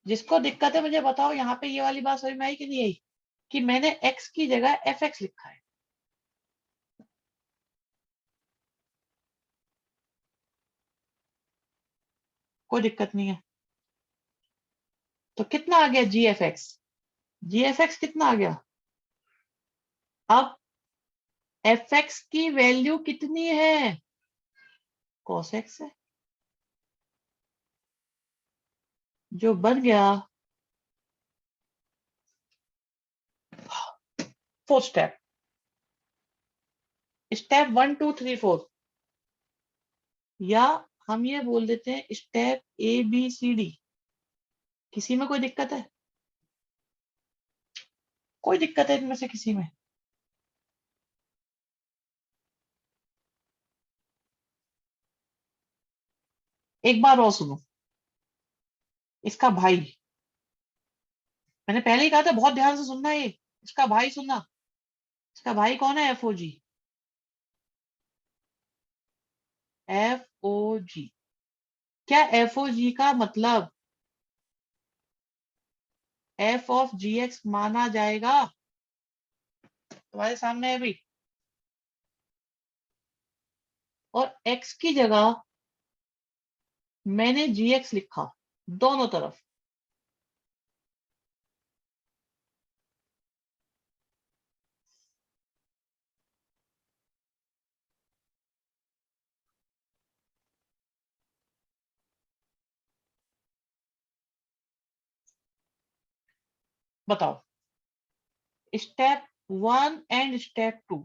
जिसको दिक्कत है मुझे बताओ, यहाँ पे ये वाली बात समझ में आई कि नहीं आई, कि मैंने x की जगह एफ एक्स लिखा है। कोई दिक्कत नहीं है। तो कितना आ गया जी एफ एक्स? जी एफ एक्स कितना आ गया? अब एफ एक्स की वैल्यू कितनी है? कॉस एक्स है, जो बन गया फोर्थ स्टेप। स्टेप 1 2 3 4, या हम ये बोल देते हैं स्टेप ABCD। किसी में कोई दिक्कत है? कोई दिक्कत है इनमें से किसी में? एक बार और सुनो। इसका भाई, मैंने पहले ही कहा था बहुत ध्यान से सुनना ये। इसका भाई सुनना। इसका भाई कौन है? FOG। FOG। क्या FOG का मतलब f ऑफ GX माना जाएगा? तुम्हारे सामने है अभी। और x की जगह मैंने GX लिखा दोनों तरफ। बताओ, स्टेप 1 एंड स्टेप 2।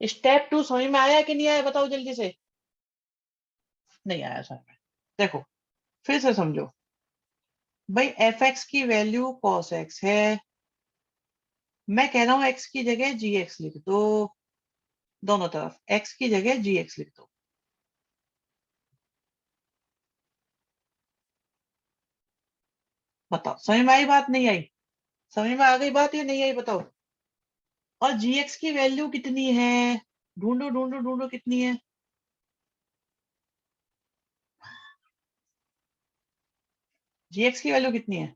स्टेप 2 समझ में आया कि नहीं आया? बताओ जल्दी से। नहीं आया समझ में? देखो, फिर से समझो। भाई एफ एक्स की वैल्यू कॉस एक्स है, मैं कह रहा हूं एक्स की जगह जी एक्स लिख दो। दोनों तरफ एक्स की जगह जी एक्स लिख दो। बताओ समझ में आई बात? नहीं आई? समझ में आ गई बात या नहीं आई? बताओ। और जी एक्स की वैल्यू कितनी है? ढूंढो ढूंढो ढूंढो, कितनी है? जी एक्स की वैल्यू कितनी है?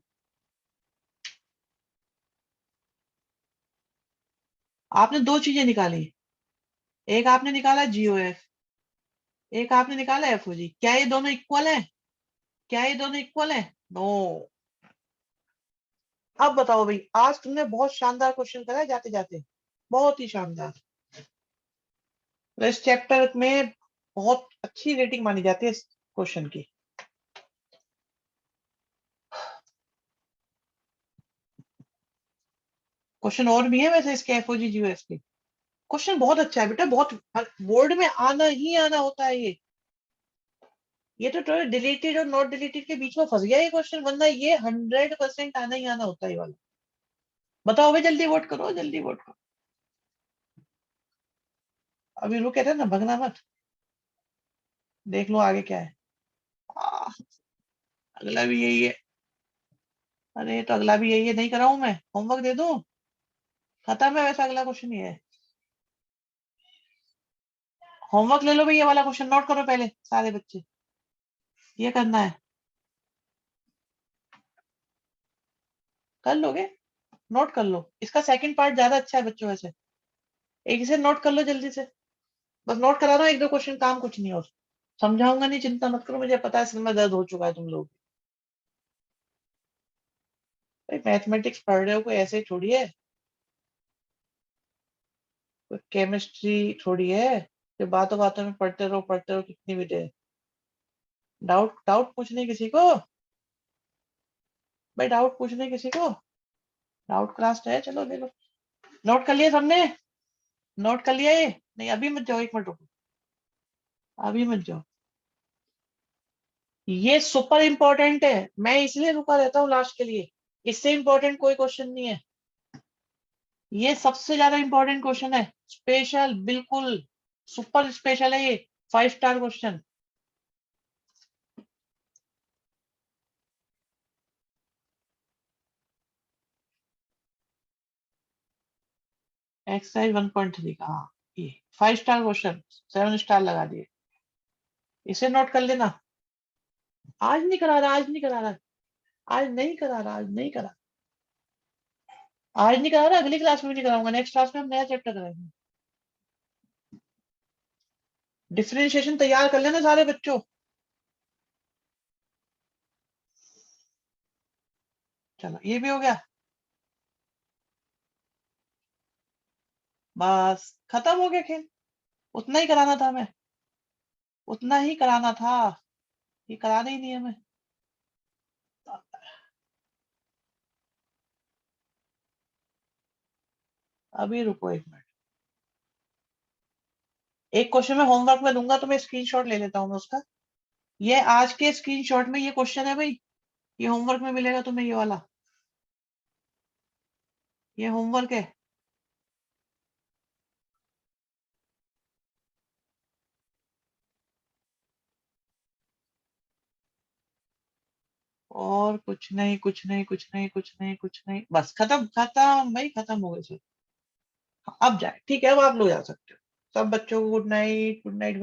आपने दो चीजें निकाली। एक आपने निकाला GOF, एक आपने निकाला FOG। क्या ये दोनों इक्वल है? क्या ये दोनों इक्वल है? नो। अब बताओ भाई, आज तुमने बहुत शानदार क्वेश्चन करा है जाते जाते, बहुत ही शानदार। तो इस चैप्टर में बहुत अच्छी रेटिंग मानी जाती है इस क्वेश्चन की। क्वेश्चन और भी है वैसे इसके FOG GOF के। क्वेश्चन बहुत अच्छा है बेटा, बहुत बोर्ड में आना ही आना होता है ये। ये तो डिलीटेड और नॉट डिलीटेड के बीच में फंस गया ये क्वेश्चन, वरना ये 100% आना ही आना होता है ये वाला। बताओ भाई, जल्दी वोट करो, जल्दी वोट करो। अभी रुके थे ना, भगना मत। देख लो आगे क्या है। आ, अगला भी यही है। अरे तो अगला भी यही है, नहीं कराऊं मैं? होमवर्क दे दूं? खत्म है वैसा, अगला क्वेश्चन ये है। होमवर्क ले लो भाई, ये वाला क्वेश्चन नोट करो पहले सारे बच्चे। ये करना है। कर लोगे? नोट कर लो, इसका सेकंड पार्ट ज्यादा अच्छा है बच्चों वैसे। एक इसे नोट कर लो जल्दी से। बस नोट करा दो एक दो क्वेश्चन, काम कुछ नहीं और। समझाऊंगा नहीं, चिंता मत करो, मुझे पता है सिर में दर्द हो चुका है तुम लोग। भाई मैथमेटिक्स पढ़ रहे हो कोई ऐसे ही थोड़ी है, कोई केमिस्ट्री थोड़ी है जो बातों बातों में पढ़ते रहो कितनी भी देर। डाउट डाउट पूछने किसी को? भाई डाउट पूछने किसी को? डाउट क्लास है, चलो ले लो। नोट कर लिया सबने? नोट कर लिया ये? नहीं अभी मत जाओ, एक मिनट रुको। अभी मत जाओ, ये सुपर इंपॉर्टेंट है, मैं इसलिए रुका रहता हूँ लास्ट के लिए। इससे इंपॉर्टेंट कोई क्वेश्चन नहीं है। ये सबसे ज्यादा इंपॉर्टेंट क्वेश्चन है, स्पेशल, बिल्कुल सुपर स्पेशल है ये। 5 स्टार क्वेश्चन। एक्सरसाइज 1.3 का, हाँ ये 5 स्टार क्वेश्चन, 7 स्टार लगा दिए। इसे नोट कर लेना। आज नहीं करा रहा, आज नहीं करा रहा, आज नहीं करा रहा, आज नहीं करा, आज नहीं करा रहा, अगली क्लास में भी नहीं कराऊंगा, नेक्स्ट क्लास में हम नया चैप्टर कराएंगे। डिफरेंशिएशन तैयार कर लेना सारे बच्चों। चलो ये भी हो गया, बस खत्म हो गया खेल। उतना ही कराना था हमें, उतना ही कराना था, ये कराना ही नहीं हमें। अभी रुको 1 मिनट, एक क्वेश्चन में होमवर्क में दूंगा, तो मैं स्क्रीनशॉट ले लेता हूँ मैं उसका। ये आज के स्क्रीनशॉट में ये क्वेश्चन है भाई, ये होमवर्क में मिलेगा तुम्हें, ये वाला, ये होमवर्क है। और कुछ नहीं, कुछ नहीं, कुछ नहीं, कुछ नहीं, कुछ नहीं, बस खत्म, खत्म भाई, खत्म हो गए सब। अब जाए, ठीक है, अब आप लोग जा सकते हो। सब बच्चों को गुड नाइट, गुड नाइट।